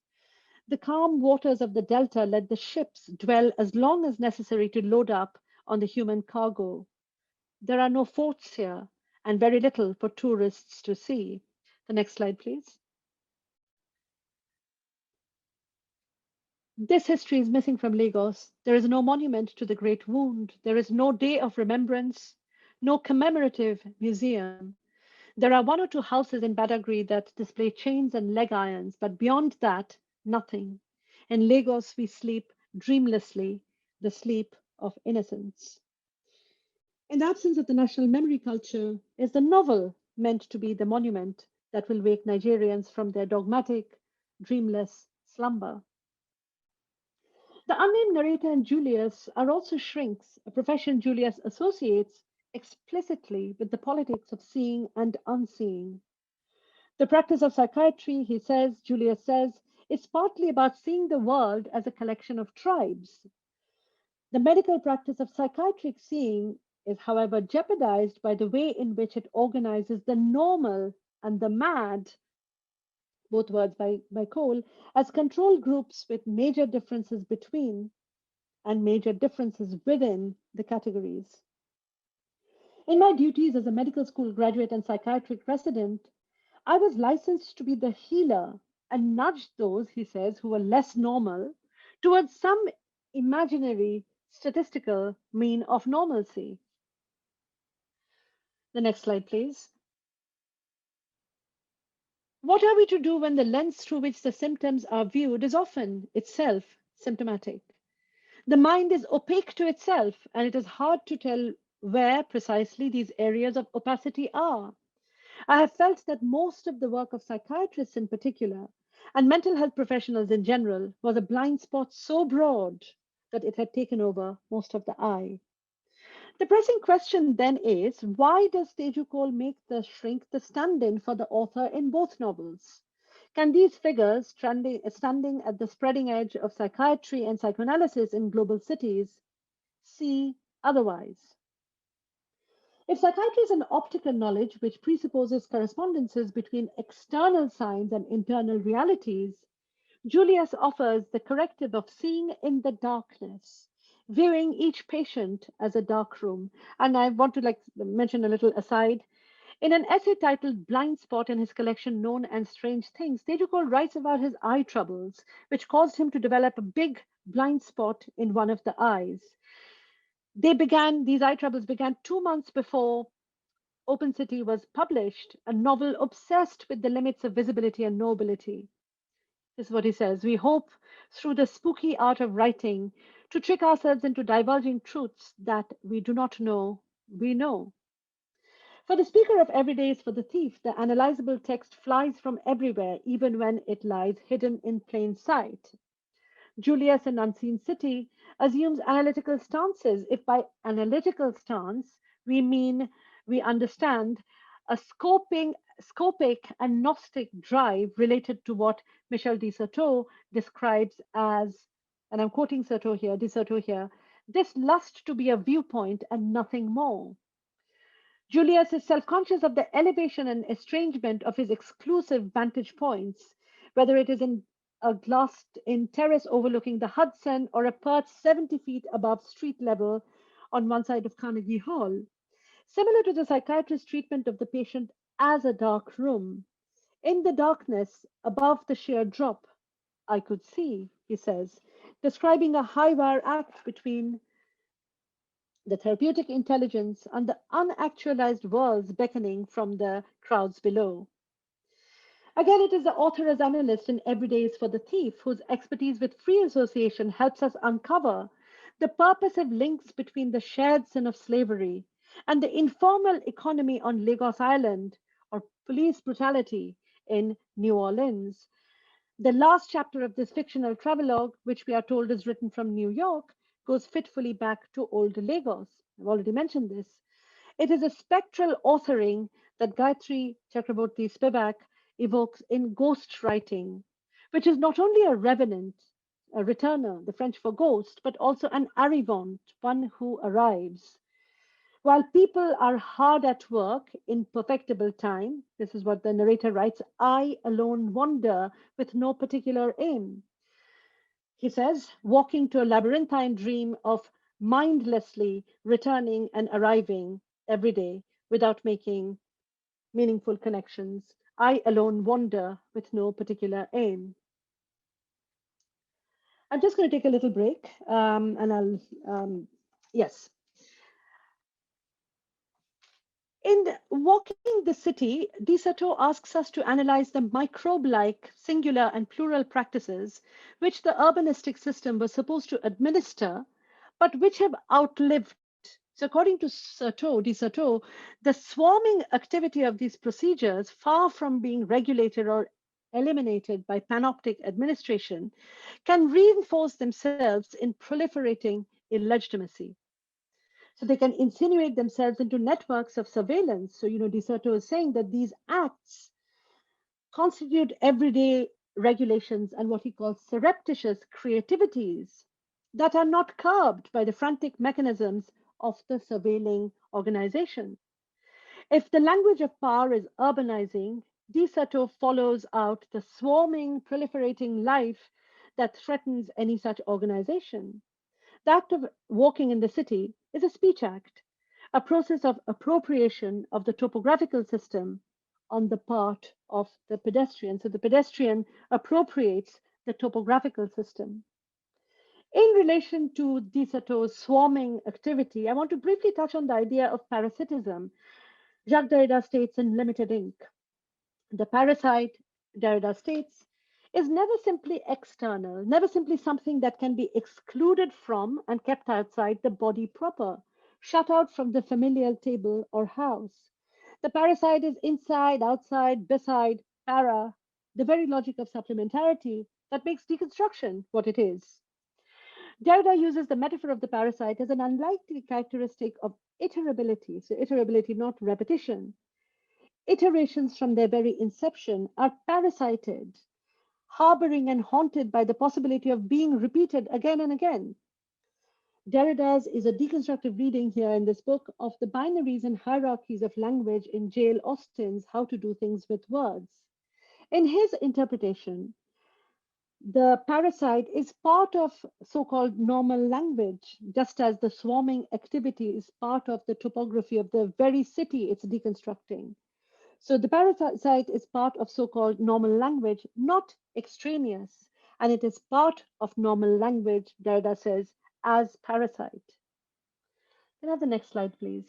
The calm waters of the delta let the ships dwell as long as necessary to load up on the human cargo. There are no forts here and very little for tourists to see. The next slide, please. This history is missing from Lagos. There is no monument to the Great Wound. There is no day of remembrance, no commemorative museum. There are one or two houses in Badagry that display chains and leg irons, but beyond that, nothing. In Lagos, we sleep dreamlessly, the sleep of innocence. In the absence of the national memory culture, is the novel meant to be the monument that will wake Nigerians from their dogmatic, dreamless slumber? The unnamed narrator and Julius are also shrinks, a profession Julius associates explicitly with the politics of seeing and unseeing. The practice of psychiatry, he says, Julius says, is partly about seeing the world as a collection of tribes. The medical practice of psychiatric seeing is, however, jeopardized by the way in which it organizes the normal and the mad, both words by Cole, as control groups with major differences between and major differences within the categories. In my duties as a medical school graduate and psychiatric resident, I was licensed to be the healer and nudged those, he says, who were less normal towards some imaginary statistical mean of normalcy. The next slide, please. What are we to do when the lens through which the symptoms are viewed is often itself symptomatic? The mind is opaque to itself, and it is hard to tell where precisely these areas of opacity are. I have felt that most of the work of psychiatrists in particular, and mental health professionals in general, was a blind spot so broad that it had taken over most of the eye. The pressing question then is, why does Teju Cole make the shrink the stand-in for the author in both novels? Can these figures, standing at the spreading edge of psychiatry and psychoanalysis in global cities, see otherwise? If psychiatry is an optical knowledge which presupposes correspondences between external signs and internal realities, Julius offers the corrective of seeing in the darkness, viewing each patient as a dark room. And I want to mention a little aside. In an essay titled Blind Spot in his collection Known and Strange Things, Teju Cole writes about his eye troubles, which caused him to develop a big blind spot in one of the eyes. These eye troubles began 2 months before Open City was published, a novel obsessed with the limits of visibility and knowability. This is what he says. We hope through the spooky art of writing to trick ourselves into divulging truths that we do not know we know. For the speaker of every day is for the thief, the analyzable text flies from everywhere, even when it lies hidden in plain sight. Julius in Unseen City assumes analytical stances. If by analytical stance we mean we understand a scopic and gnostic drive related to what Michel de Certeau describes as, and I'm quoting de Certeau here, this lust to be a viewpoint and nothing more. Julius is self-conscious of the elevation and estrangement of his exclusive vantage points, whether it is in a glassed-in terrace overlooking the Hudson or a perch 70 feet above street level on one side of Carnegie Hall. Similar to the psychiatrist's treatment of the patient as a dark room, in the darkness above the sheer drop, I could see, he says, describing a high-wire act between the therapeutic intelligence and the unactualized worlds beckoning from the crowds below. Again, it is the author as analyst in Every Day is for the Thief, whose expertise with free association helps us uncover the purposive links between the shared sin of slavery and the informal economy on Lagos Island or police brutality in New Orleans. The last chapter of this fictional travelogue, which we are told is written from New York, goes fitfully back to old Lagos. I've already mentioned this. It is a spectral authoring that Gayatri Chakraborty Spivak evokes in ghost writing, which is not only a revenant, a returner, the French for ghost, but also an arrivant, one who arrives. While people are hard at work in perfectible time, this is what the narrator writes, I alone wander with no particular aim. He says, walking to a labyrinthine dream of mindlessly returning and arriving every day without making meaningful connections. I alone wander with no particular aim. I'm just going to take a little break yes. In Walking the City, de Certeau asks us to analyze the microbe-like singular and plural practices which the urbanistic system was supposed to administer, but which have outlived. So according to de Certeau, the swarming activity of these procedures, far from being regulated or eliminated by panoptic administration, can reinforce themselves in proliferating illegitimacy. So they can insinuate themselves into networks of surveillance. So, De Soto is saying that these acts constitute everyday regulations and what he calls surreptitious creativities that are not curbed by the frantic mechanisms of the surveilling organization. If the language of power is urbanizing, De Soto follows out the swarming, proliferating life that threatens any such organization. The act of walking in the city is a speech act, a process of appropriation of the topographical system on the part of the pedestrian. So the pedestrian appropriates the topographical system. In relation to De Soto's swarming activity, I want to briefly touch on the idea of parasitism. Jacques Derrida states in Limited Inc. The parasite, Derrida states, is never simply external, never simply something that can be excluded from and kept outside the body proper, shut out from the familial table or house. The parasite is inside, outside, beside, para, the very logic of supplementarity that makes deconstruction what it is. Derrida uses the metaphor of the parasite as an unlikely characteristic of iterability, so iterability, not repetition. Iterations from their very inception are parasited, harboring and haunted by the possibility of being repeated again and again. Derrida's is a deconstructive reading here in this book of the binaries and hierarchies of language in J.L. Austin's How to Do Things with Words. In his interpretation, the parasite is part of so-called normal language, just as the swarming activity is part of the topography of the very city it's deconstructing. So the parasite is part of so-called normal language, not extraneous, and it is part of normal language, Derrida says, as parasite. Can I have the next slide, please?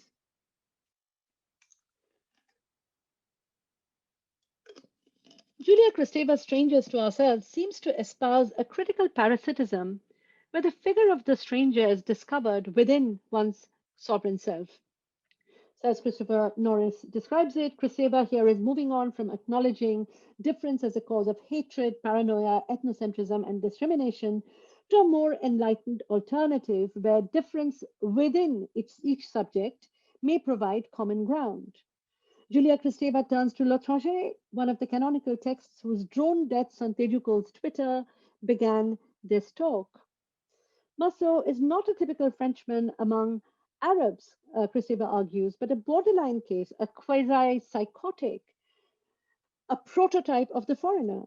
Julia Kristeva's Strangers to Ourselves seems to espouse a critical parasitism where the figure of the stranger is discovered within one's sovereign self. So as Christopher Norris describes it, Kristeva here is moving on from acknowledging difference as a cause of hatred, paranoia, ethnocentrism, and discrimination to a more enlightened alternative where difference within each subject may provide common ground. Julia Kristeva turns to L'Étranger, one of the canonical texts whose drone deaths on Tejukol's Twitter began this talk. Massot is not a typical Frenchman among Arabs, Kristeva argues, but a borderline case, a quasi-psychotic, a prototype of the foreigner.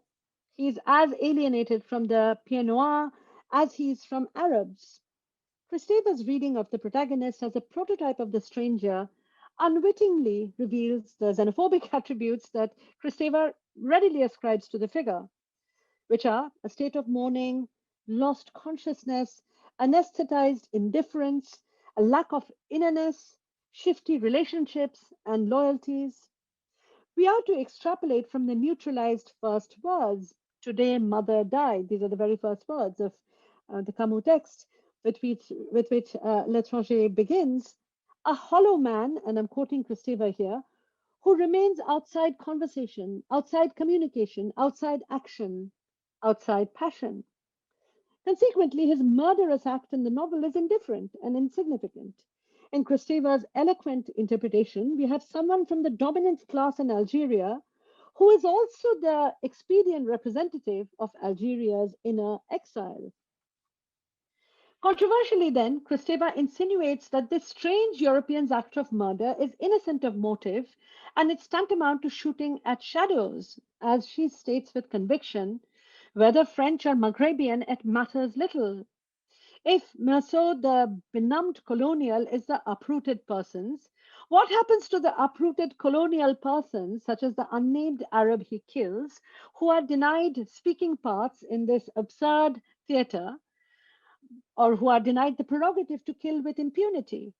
He's as alienated from the Pied Noir as he's from Arabs. Kristeva's reading of the protagonist as a prototype of the stranger unwittingly reveals the xenophobic attributes that Kristeva readily ascribes to the figure, which are a state of mourning, lost consciousness, anesthetized indifference, a lack of innerness, shifty relationships, and loyalties. We are to extrapolate from the neutralized first words. Today, mother died. These are the very first words of the Camus text with which L'Étranger begins. A hollow man, and I'm quoting Kristeva here, who remains outside conversation, outside communication, outside action, outside passion. Consequently, his murderous act in the novel is indifferent and insignificant. In Kristeva's eloquent interpretation, we have someone from the dominant class in Algeria who is also the expedient representative of Algeria's inner exile. Controversially, then, Kristeva insinuates that this strange European's act of murder is innocent of motive and it's tantamount to shooting at shadows, as she states with conviction. Whether French or Maghrebian, it matters little. If Massot, the benumbed colonial, is the uprooted persons, what happens to the uprooted colonial persons, such as the unnamed Arab he kills, who are denied speaking parts in this absurd theater, or who are denied the prerogative to kill with impunity?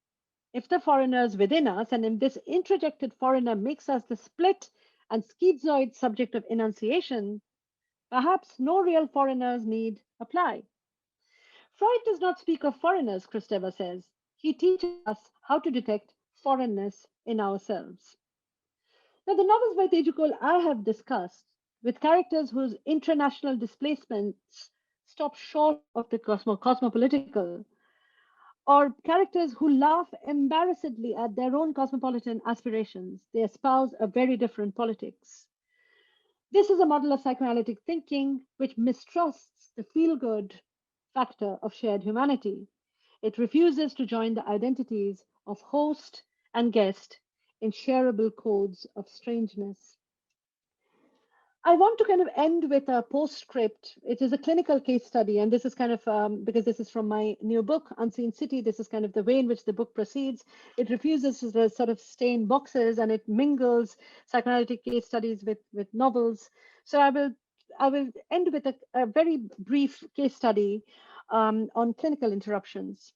If the foreigner is within us, and if this introjected foreigner makes us the split and schizoid subject of enunciation, perhaps no real foreigners need apply. Freud does not speak of foreigners, Kristeva says. He teaches us how to detect foreignness in ourselves. Now, the novels by Tejukol I have discussed with characters whose international displacements stop short of the cosmopolitical, or characters who laugh embarrassedly at their own cosmopolitan aspirations. They espouse a very different politics. This is a model of psychoanalytic thinking which mistrusts the feel good factor of shared humanity. It refuses to join the identities of host and guest in shareable codes of strangeness. I want to kind of end with a postscript. It is a clinical case study, and this is kind of because this is from my new book, Unseen City. This is kind of the way in which the book proceeds. It refuses to sort of stay in boxes, and it mingles psychoanalytic case studies with novels. So I will end with a very brief case study on clinical interruptions.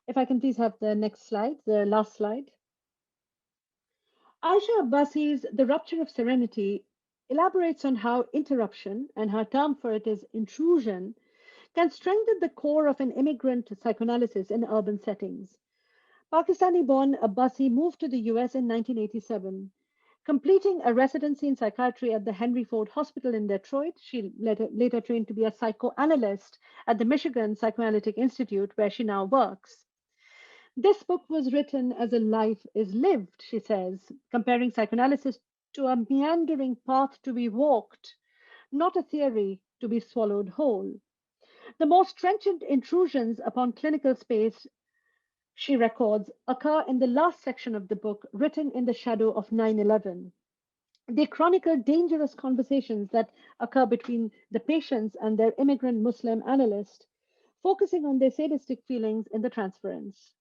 If I can please have the next slide, the last slide. Aisha Abbasi's The Rupture of Serenity elaborates on how interruption, and her term for it is intrusion, can strengthen the core of an immigrant psychoanalysis in urban settings. Pakistani born Abbasi moved to the US in 1987. Completing a residency in psychiatry at the Henry Ford Hospital in Detroit, she later trained to be a psychoanalyst at the Michigan Psychoanalytic Institute, where she now works. This book was written as a life is lived, she says, comparing psychoanalysis to a meandering path to be walked, not a theory to be swallowed whole. The most trenchant intrusions upon clinical space, she records, occur in the last section of the book, written in the shadow of 9/11. They chronicle dangerous conversations that occur between the patients and their immigrant Muslim analyst, focusing on their sadistic feelings in the transference.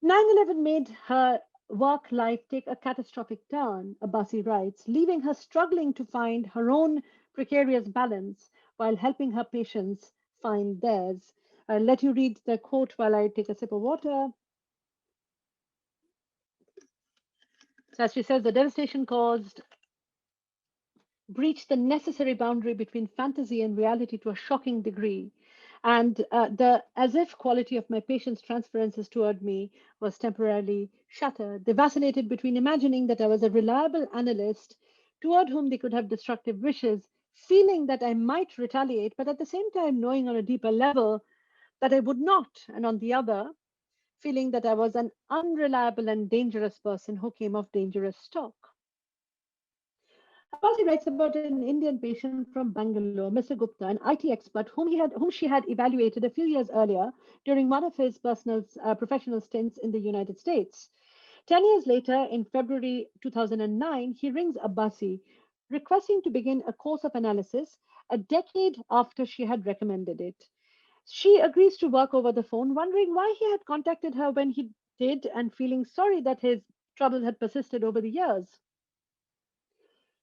9/11 made her work life take a catastrophic turn, Abbasi writes, leaving her struggling to find her own precarious balance while helping her patients find theirs. I'll let you read the quote while I take a sip of water. So, as she says, the devastation caused breached the necessary boundary between fantasy and reality to a shocking degree. And the as if quality of my patient's transferences toward me was temporarily shattered. They vacillated between imagining that I was a reliable analyst toward whom they could have destructive wishes, feeling that I might retaliate, but at the same time knowing on a deeper level that I would not, and on the other, feeling that I was an unreliable and dangerous person who came of dangerous stock. Abbasi writes about an Indian patient from Bangalore, Mr. Gupta, an IT expert whom she had evaluated a few years earlier during one of his professional stints in the United States. 10 years later, in February 2009, he rings Abbasi, requesting to begin a course of analysis a decade after she had recommended it. She agrees to work over the phone, wondering why he had contacted her when he did and feeling sorry that his trouble had persisted over the years.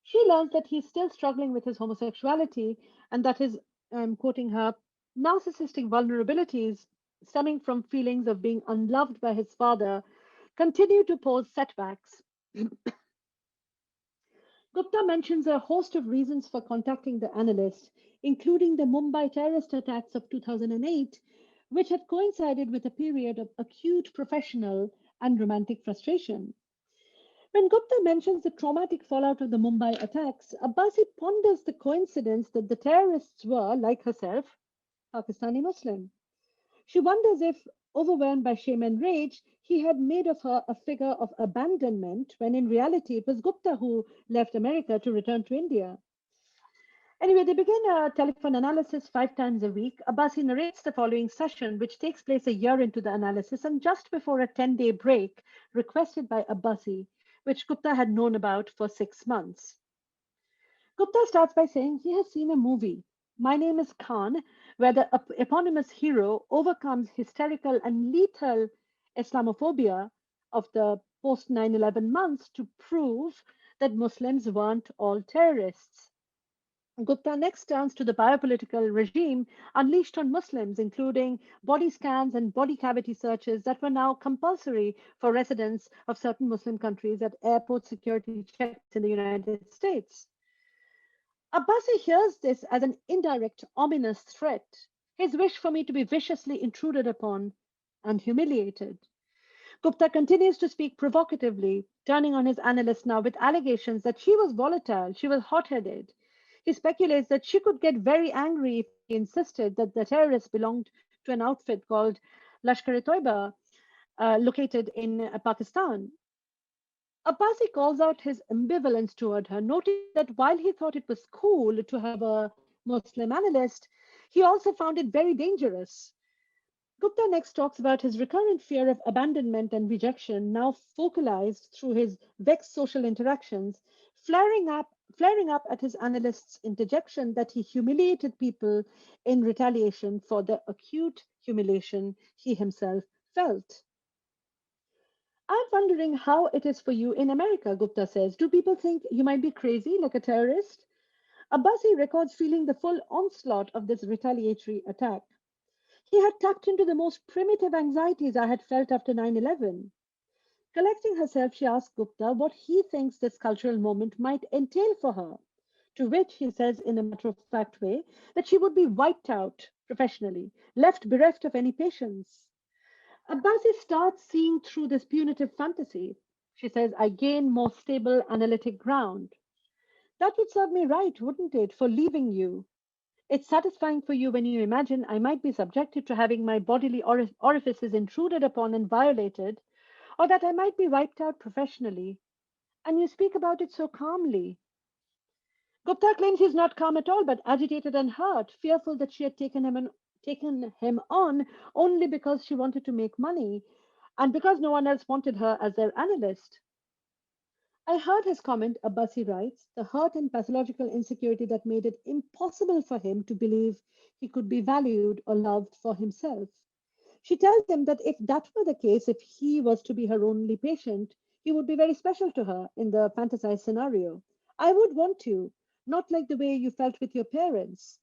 She learns that he's still struggling with his homosexuality and that his, I'm quoting her, narcissistic vulnerabilities stemming from feelings of being unloved by his father continue to pose setbacks. Gupta mentions a host of reasons for contacting the analyst, including the Mumbai terrorist attacks of 2008, which had coincided with a period of acute professional and romantic frustration. When Gupta mentions the traumatic fallout of the Mumbai attacks, Abbasi ponders the coincidence that the terrorists were, like herself, Pakistani Muslim. She wonders if, overwhelmed by shame and rage, he had made of her a figure of abandonment when in reality it was Gupta who left America to return to India. Anyway, they begin a telephone analysis 5 times a week. Abbasi narrates the following session, which takes place a year into the analysis and just before a 10-day break requested by Abbasi, which Gupta had known about for 6 months. Gupta starts by saying he has seen a movie, My Name is Khan, where the eponymous hero overcomes hysterical and lethal Islamophobia of the post 9/11 months to prove that Muslims weren't all terrorists. Gupta next turns to the biopolitical regime unleashed on Muslims, including body scans and body cavity searches that were now compulsory for residents of certain Muslim countries at airport security checks in the United States. Abbasi hears this as an indirect, ominous threat, his wish for me to be viciously intruded upon and humiliated. Gupta continues to speak provocatively, turning on his analyst now with allegations that she was volatile, she was hot-headed. He speculates that she could get very angry if he insisted that the terrorists belonged to an outfit called Lashkar-e-Toiba, located in Pakistan. Abbasi calls out his ambivalence toward her, noting that while he thought it was cool to have a Muslim analyst, he also found it very dangerous. Gupta next talks about his recurrent fear of abandonment and rejection, now focalized through his vexed social interactions, flaring up at his analyst's interjection that he humiliated people in retaliation for the acute humiliation he himself felt. I'm wondering how it is for you in America, Gupta says. Do people think you might be crazy, like a terrorist? Abbasi records feeling the full onslaught of this retaliatory attack. He had tapped into the most primitive anxieties I had felt after 9/11. Collecting herself, she asked Gupta what he thinks this cultural moment might entail for her, to which he says in a matter of fact way that she would be wiped out professionally, left bereft of any patience. Abbasi starts seeing through this punitive fantasy. She says, I gain more stable analytic ground. That would serve me right, wouldn't it, for leaving you? It's satisfying for you when you imagine I might be subjected to having my bodily orifices intruded upon and violated, or that I might be wiped out professionally. And you speak about it so calmly. Gupta claims he's not calm at all, but agitated and hurt, fearful that she had taken him on only because she wanted to make money, and because no one else wanted her as their analyst. I heard his comment, Abbasi writes, the hurt and pathological insecurity that made it impossible for him to believe he could be valued or loved for himself. She tells him that if that were the case, if he was to be her only patient, he would be very special to her in the fantasized scenario. I would want you, not like the way you felt with your parents.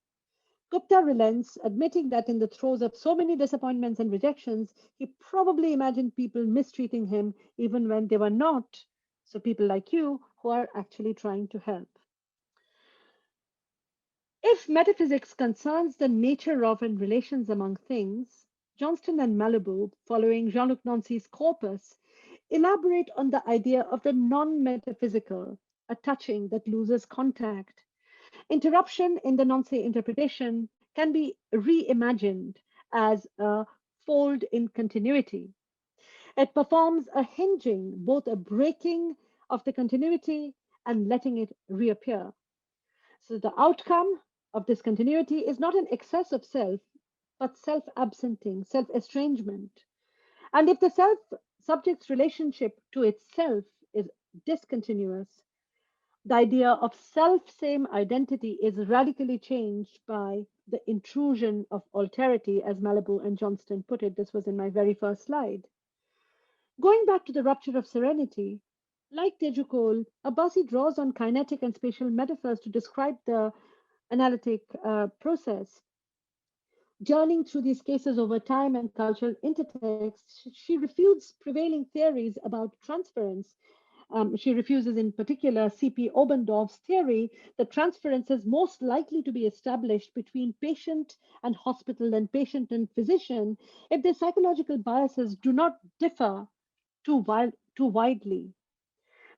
Gupta relents, admitting that in the throes of so many disappointments and rejections, he probably imagined people mistreating him even when they were not. So, people like you who are actually trying to help. If metaphysics concerns the nature of and relations among things, Johnston and Malibu, following Jean Luc Nancy's corpus, elaborate on the idea of the non metaphysical, a touching that loses contact. Interruption in the Nancy interpretation can be reimagined as a fold in continuity. It performs a hinging, both a breaking of the continuity and letting it reappear. So the outcome of this continuity is not an excess of self, but self absenting, self estrangement. And if the self subject's relationship to itself is discontinuous, the idea of self same identity is radically changed by the intrusion of alterity, as Malibu and Johnston put it. This was in my very first slide. Going back to the rupture of serenity, like Tejukol, Abbasi draws on kinetic and spatial metaphors to describe the analytic process. Journeying through these cases over time and cultural intertext, she refutes prevailing theories about transference. She refuses, in particular, C.P. Obendorf's theory that transference is most likely to be established between patient and hospital and patient and physician if their psychological biases do not differ too widely.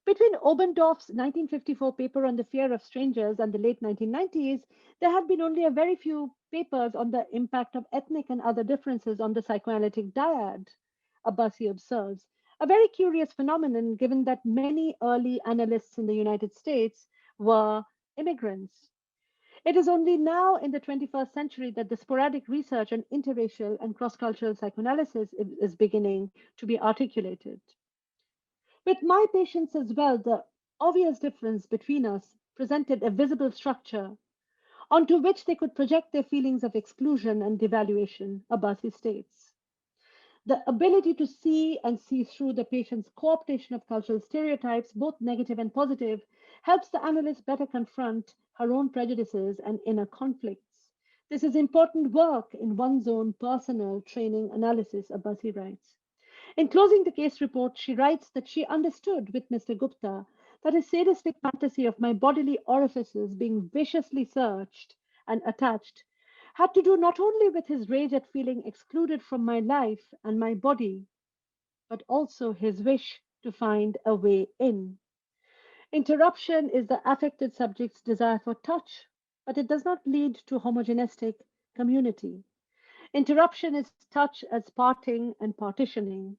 Between Obendorf's 1954 paper on the fear of strangers and the late 1990s, there have been only a very few papers on the impact of ethnic and other differences on the psychoanalytic dyad, Abbasi observes. A very curious phenomenon given that many early analysts in the United States were immigrants. It is only now in the 21st century that the sporadic research on interracial and cross cultural psychoanalysis is beginning to be articulated. With my patients as well, the obvious difference between us presented a visible structure onto which they could project their feelings of exclusion and devaluation, Abbasi states. The ability to see and see through the patient's co-optation of cultural stereotypes, both negative and positive, helps the analyst better confront her own prejudices and inner conflicts. This is important work in one's own personal training analysis, Abbasi writes. In closing the case report, she writes that she understood with Mr. Gupta that his sadistic fantasy of my bodily orifices being viciously searched and attached had to do not only with his rage at feeling excluded from my life and my body, but also his wish to find a way in. Interruption is the affected subject's desire for touch, but it does not lead to homogenistic community. Interruption is touch as parting and partitioning,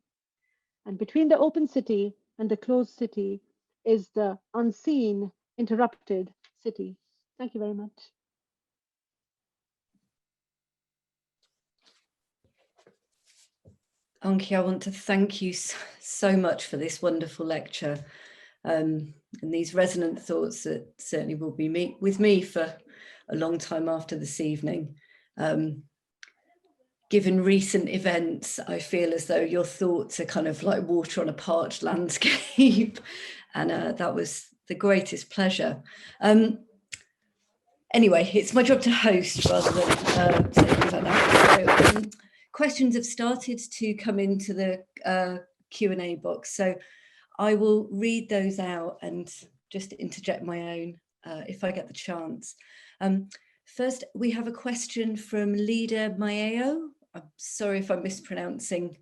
and between the open city and the closed city is the unseen, interrupted city. Thank you very much. Ankhi, I want to thank you so much for this wonderful lecture, and these resonant thoughts that certainly will be with me for a long time after this evening. Given recent events, I feel as though your thoughts are kind of like water on a parched landscape, and that was the greatest pleasure. Anyway, it's my job to host rather than say things like that. So, questions have started to come into the Q&A box, so I will read those out and just interject my own if I get the chance. First, we have a question from Lida Maeo. I'm sorry if I'm mispronouncing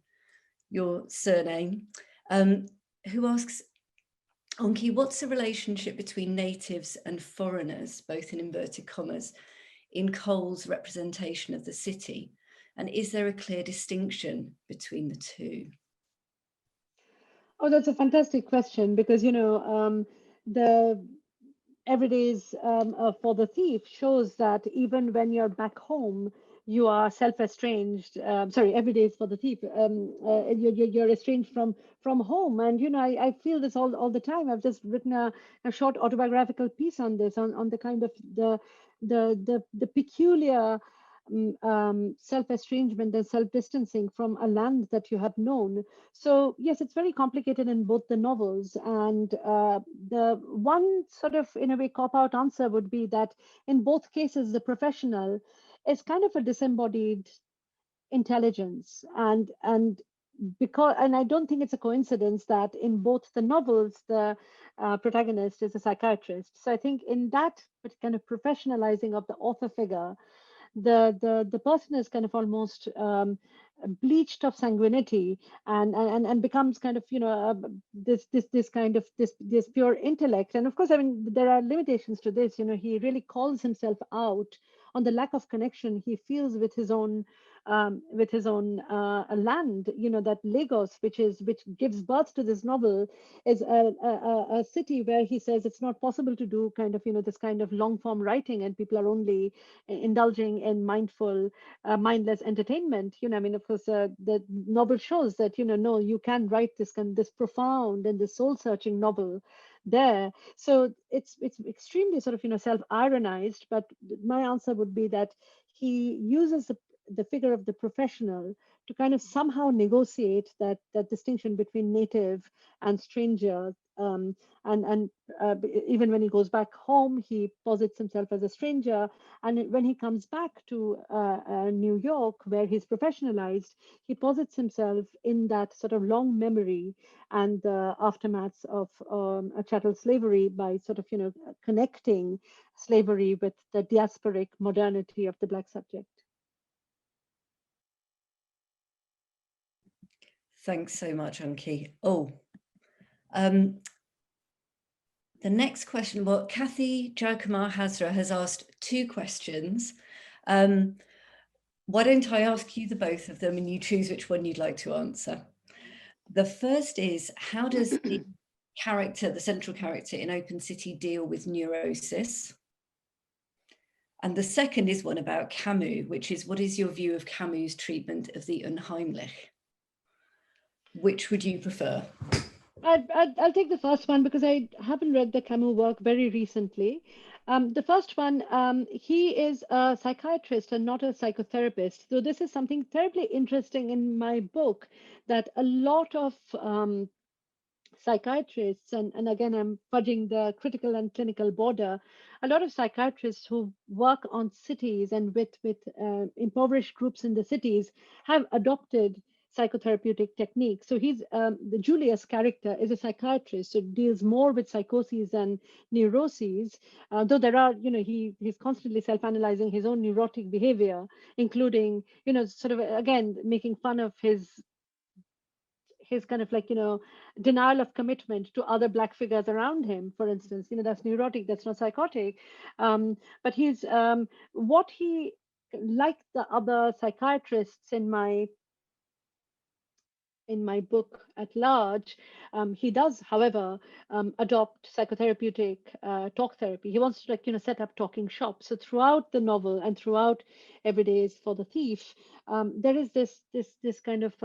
your surname, who asks, Ankhi, what's the relationship between natives and foreigners, both in inverted commas, in Cole's representation of the city? And is there a clear distinction between the two? Oh, that's a fantastic question because, the Everyday's for the Thief shows that even when you're back home, you are self-estranged. Sorry, Everyday's for the Thief. You're estranged from home, and I feel this all the time. I've just written a short autobiographical piece on this, on the kind of the peculiar self-estrangement and self-distancing from a land that you have known. So yes, it's very complicated in both the novels, and the one sort of, in a way, cop-out answer would be that in both cases, the professional is kind of a disembodied intelligence, and I don't think it's a coincidence that in both the novels the protagonist is a psychiatrist. So I think in that kind of professionalizing of the author figure, the person is kind of almost bleached of sanguinity, and becomes kind of this kind of this pure intellect. And of course, I mean, there are limitations to this. He really calls himself out on the lack of connection he feels with his own land. That Lagos, which gives birth to this novel, is a city where he says it's not possible to do kind of this kind of long form writing, and people are only indulging in mindless entertainment. I mean, of course, the novel shows that no, you can write this profound and this soul searching novel there. So it's extremely sort of self-ironized, but my answer would be that he uses the figure of the professional to kind of somehow negotiate that distinction between native and stranger. And even when he goes back home, he posits himself as a stranger. And when he comes back to New York, where he's professionalized, he posits himself in that sort of long memory and the aftermaths of chattel slavery by sort of connecting slavery with the diasporic modernity of the Black subject. Thanks so much, Ankhi. The next question, well, Kathy Jaikumar Hazra has asked two questions. Why don't I ask you the both of them and you choose which one you'd like to answer? The first is, how does the central character in Open City deal with neurosis? And the second is one about Camus, which is, what is your view of Camus' treatment of the Unheimlich? Which would you prefer? I'll take the first one because I haven't read the Camus work very recently. The first one, he is a psychiatrist and not a psychotherapist. So this is something terribly interesting in my book, that a lot of psychiatrists, and again, I'm fudging the critical and clinical border, a lot of psychiatrists who work on cities and with impoverished groups in the cities have adopted psychotherapeutic techniques. So the Julius character is a psychiatrist, so deals more with psychoses and neuroses, though there are, he's constantly self-analyzing his own neurotic behavior, including, sort of, again, making fun of his his kind of like, denial of commitment to other Black figures around him, for instance. That's neurotic, that's not psychotic. But he's what he, like the other psychiatrists in my book at large, he does, however, adopt psychotherapeutic talk therapy. He wants to, like, set up talking shops. So throughout the novel and throughout Every Day is for the Thief, there is this kind of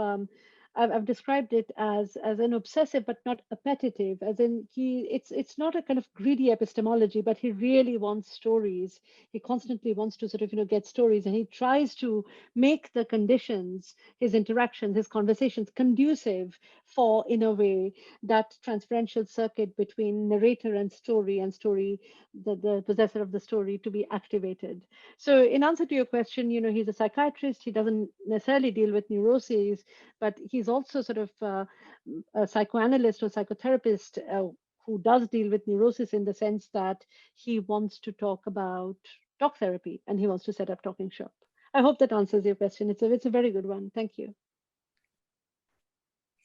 I've described it as an obsessive but not appetitive, as in it's not a kind of greedy epistemology, but he really wants stories. He constantly wants to sort of get stories, and he tries to make the conditions, his interactions, his conversations conducive for, in a way, that transferential circuit between narrator and story, the possessor of the story, to be activated. So in answer to your question, he's a psychiatrist. He doesn't necessarily deal with neuroses, but he's also sort of a psychoanalyst or psychotherapist who does deal with neurosis, in the sense that he wants to talk about talk therapy and he wants to set up talking shop. I hope that answers your question. It's a very good one. Thank you.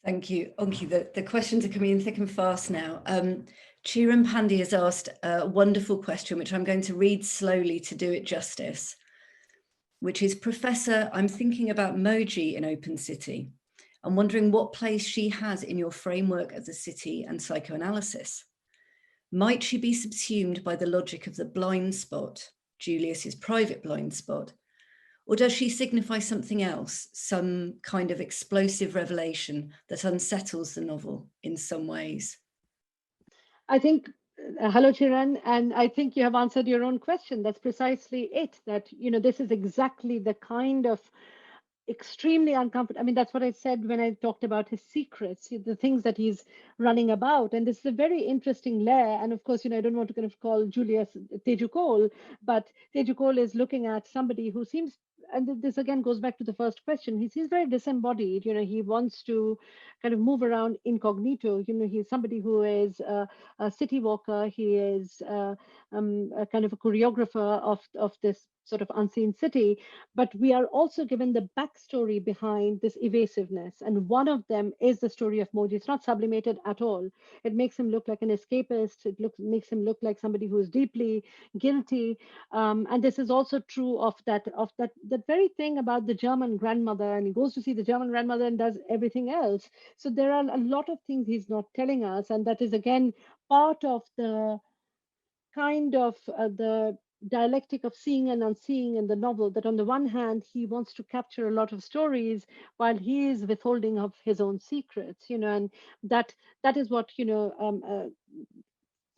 Thank you, Ankhi. The questions are coming in thick and fast now. Chiran Pandey has asked a wonderful question, which I'm going to read slowly to do it justice, which is, Professor, I'm thinking about Mukherjee in Open City. I'm wondering what place she has in your framework of the city and psychoanalysis. Might she be subsumed by the logic of the blind spot, Julius's private blind spot? Or does she signify something else, some kind of explosive revelation that unsettles the novel in some ways? I think, hello, Chiran, and I think you have answered your own question. That's precisely it, that, this is exactly the kind of extremely uncomfortable. I mean, that's what I said when I talked about his secrets, the things that he's running about. And this is a very interesting layer. And of course, I don't want to kind of call Julius Teju Cole, but Teju Cole is looking at somebody who seems, and this again goes back to the first question, he seems very disembodied. He wants to kind of move around incognito. He's somebody who is a city walker. He is a kind of a choreographer of this sort of unseen city. But we are also given the backstory behind this evasiveness. And one of them is the story of Moji. It's not sublimated at all. It makes him look like an escapist. It makes him look like somebody who is deeply guilty. And this is also true of that very thing about the German grandmother. And he goes to see the German grandmother and does everything else. So there are a lot of things he's not telling us. And that is, again, part of the kind of the dialectic of seeing and unseeing in the novel, that on the one hand he wants to capture a lot of stories while he is withholding of his own secrets, and that is what,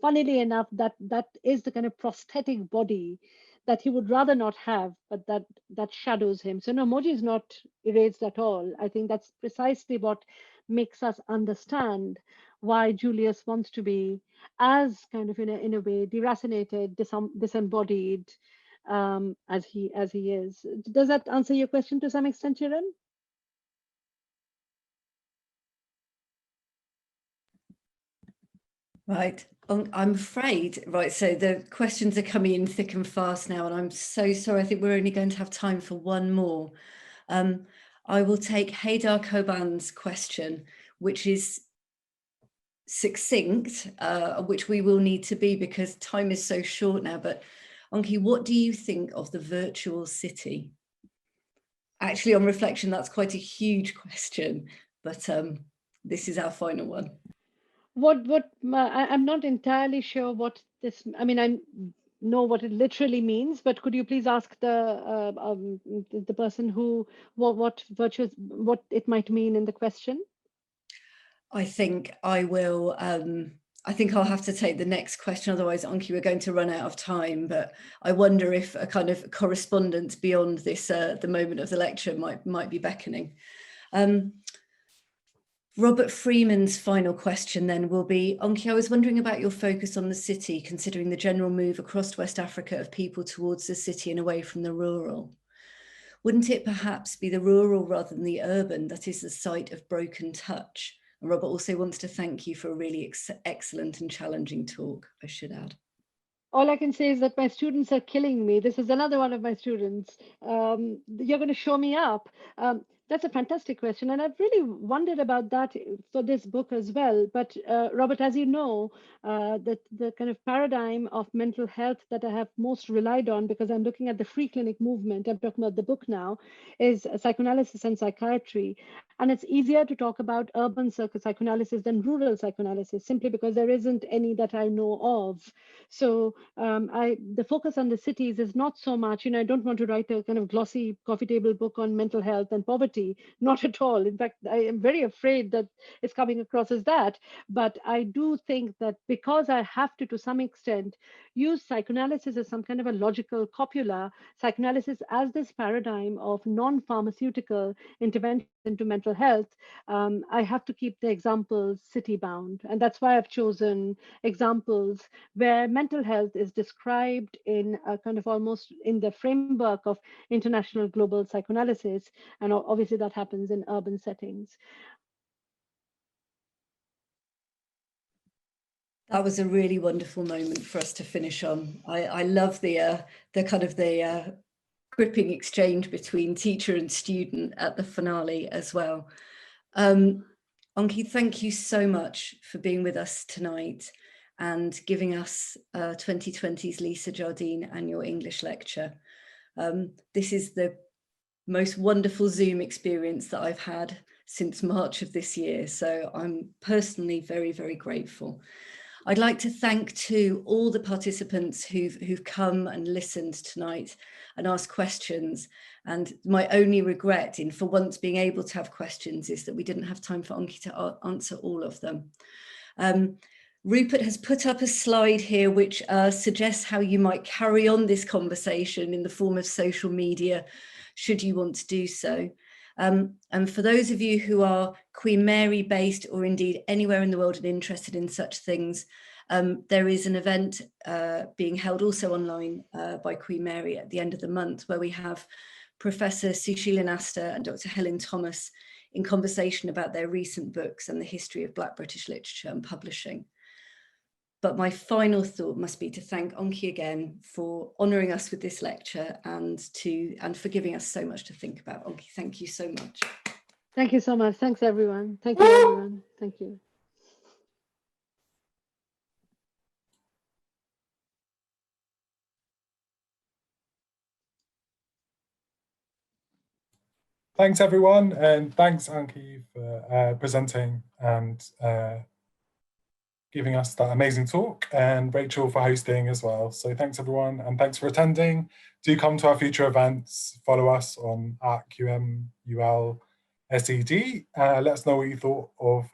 funnily enough, that is the kind of prosthetic body that he would rather not have, but that shadows him. So no, Moji is not erased at all. I think that's precisely what makes us understand why Julius wants to be as kind of, in a way, deracinated, disembodied, as he is. Does that answer your question to some extent, Chiran? Right. I'm afraid, right, so the questions are coming in thick and fast now, and I'm so sorry. I think we're only going to have time for one more. I will take Haydar Koban's question, which is succinct, which we will need to be because time is so short now. But Ankhi, what do you think of the virtual city? Actually, on reflection, that's quite a huge question, but this is our final one. I'm not entirely sure what this, I mean, I know what it literally means, but could you please ask the person who, what virtues, what it might mean in the question? I think I will, I think I'll have to take the next question, otherwise, Ankhi, we're going to run out of time. But I wonder if a kind of correspondence beyond this, the moment of the lecture might be beckoning. Robert Freeman's final question then will be, Ankhi, I was wondering about your focus on the city, considering the general move across West Africa of people towards the city and away from the rural. Wouldn't it perhaps be the rural rather than the urban that is the site of broken touch? And Robert also wants to thank you for a really excellent and challenging talk, I should add. All I can say is that my students are killing me. This is another one of my students. You're going to show me up. That's a fantastic question, and I've really wondered about that for this book as well. But Robert, as you know, the kind of paradigm of mental health that I have most relied on, because I'm looking at the free clinic movement, I'm talking about the book now, is psychoanalysis and psychiatry. And it's easier to talk about urban psychoanalysis than rural psychoanalysis, simply because there isn't any that I know of. So the focus on the cities is not so much, I don't want to write a kind of glossy coffee table book on mental health and poverty, not at all. In fact, I am very afraid that it's coming across as that. But I do think that because I have to some extent, use psychoanalysis as some kind of a logical copula, psychoanalysis as this paradigm of non-pharmaceutical intervention into mental health, I have to keep the examples city bound. And that's why I've chosen examples where mental health is described in a kind of almost in the framework of international global psychoanalysis. And obviously that happens in urban settings. That was a really wonderful moment for us to finish on. I love the kind of the gripping exchange between teacher and student at the finale as well. Ankhi, thank you so much for being with us tonight and giving us 2020's Lisa Jardine annual English lecture. This is the most wonderful Zoom experience that I've had since March of this year. So I'm personally very, very grateful. I'd like to thank too all the participants who've come and listened tonight and asked questions. And my only regret in for once being able to have questions is that we didn't have time for Ankhi to answer all of them. Rupert has put up a slide here which suggests how you might carry on this conversation in the form of social media, should you want to do so. And for those of you who are Queen Mary based or indeed anywhere in the world and interested in such things, there is an event being held also online by Queen Mary at the end of the month where we have Professor Sushila Nasta and Dr. Helen Thomas in conversation about their recent books and the history of Black British literature and publishing. But my final thought must be to thank Ankhi again for honouring us with this lecture and for giving us so much to think about. Ankhi, thank you so much. Thank you so much. Thanks, everyone. Thank you, everyone. Thank you. Thanks, everyone. And thanks, Ankhi, for presenting and giving us that amazing talk, and Rachel for hosting as well. So thanks, everyone, and thanks for attending. Do come to our future events. Follow us on @QMULSED. Let us know what you thought of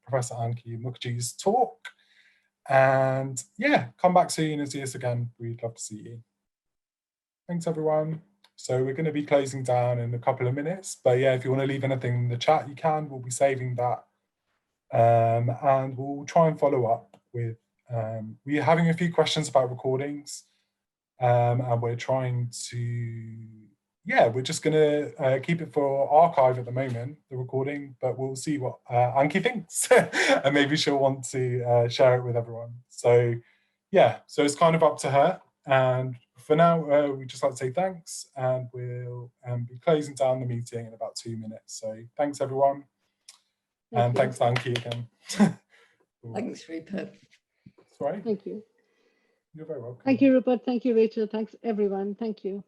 Professor Ankhi Mukherjee's talk. And yeah, come back soon and see us again. We'd love to see you. Thanks, everyone. So we're going to be closing down in a couple of minutes. But yeah, if you want to leave anything in the chat, you can. We'll be saving that. And we'll try and follow up with, we're having a few questions about recordings, and we're trying to, we're just going to keep it for archive at the moment, the recording, but we'll see what Ankhi thinks, and maybe she'll want to share it with everyone. So yeah, so it's kind of up to her. And for now, we just like to say thanks, and we'll be closing down the meeting in about 2 minutes. So thanks, everyone. And thanks, Ankhi, again. Thanks, Rupert. Sorry. Thank you. You're very welcome. Thank you, Rupert. Thank you, Rachel. Thanks, everyone. Thank you.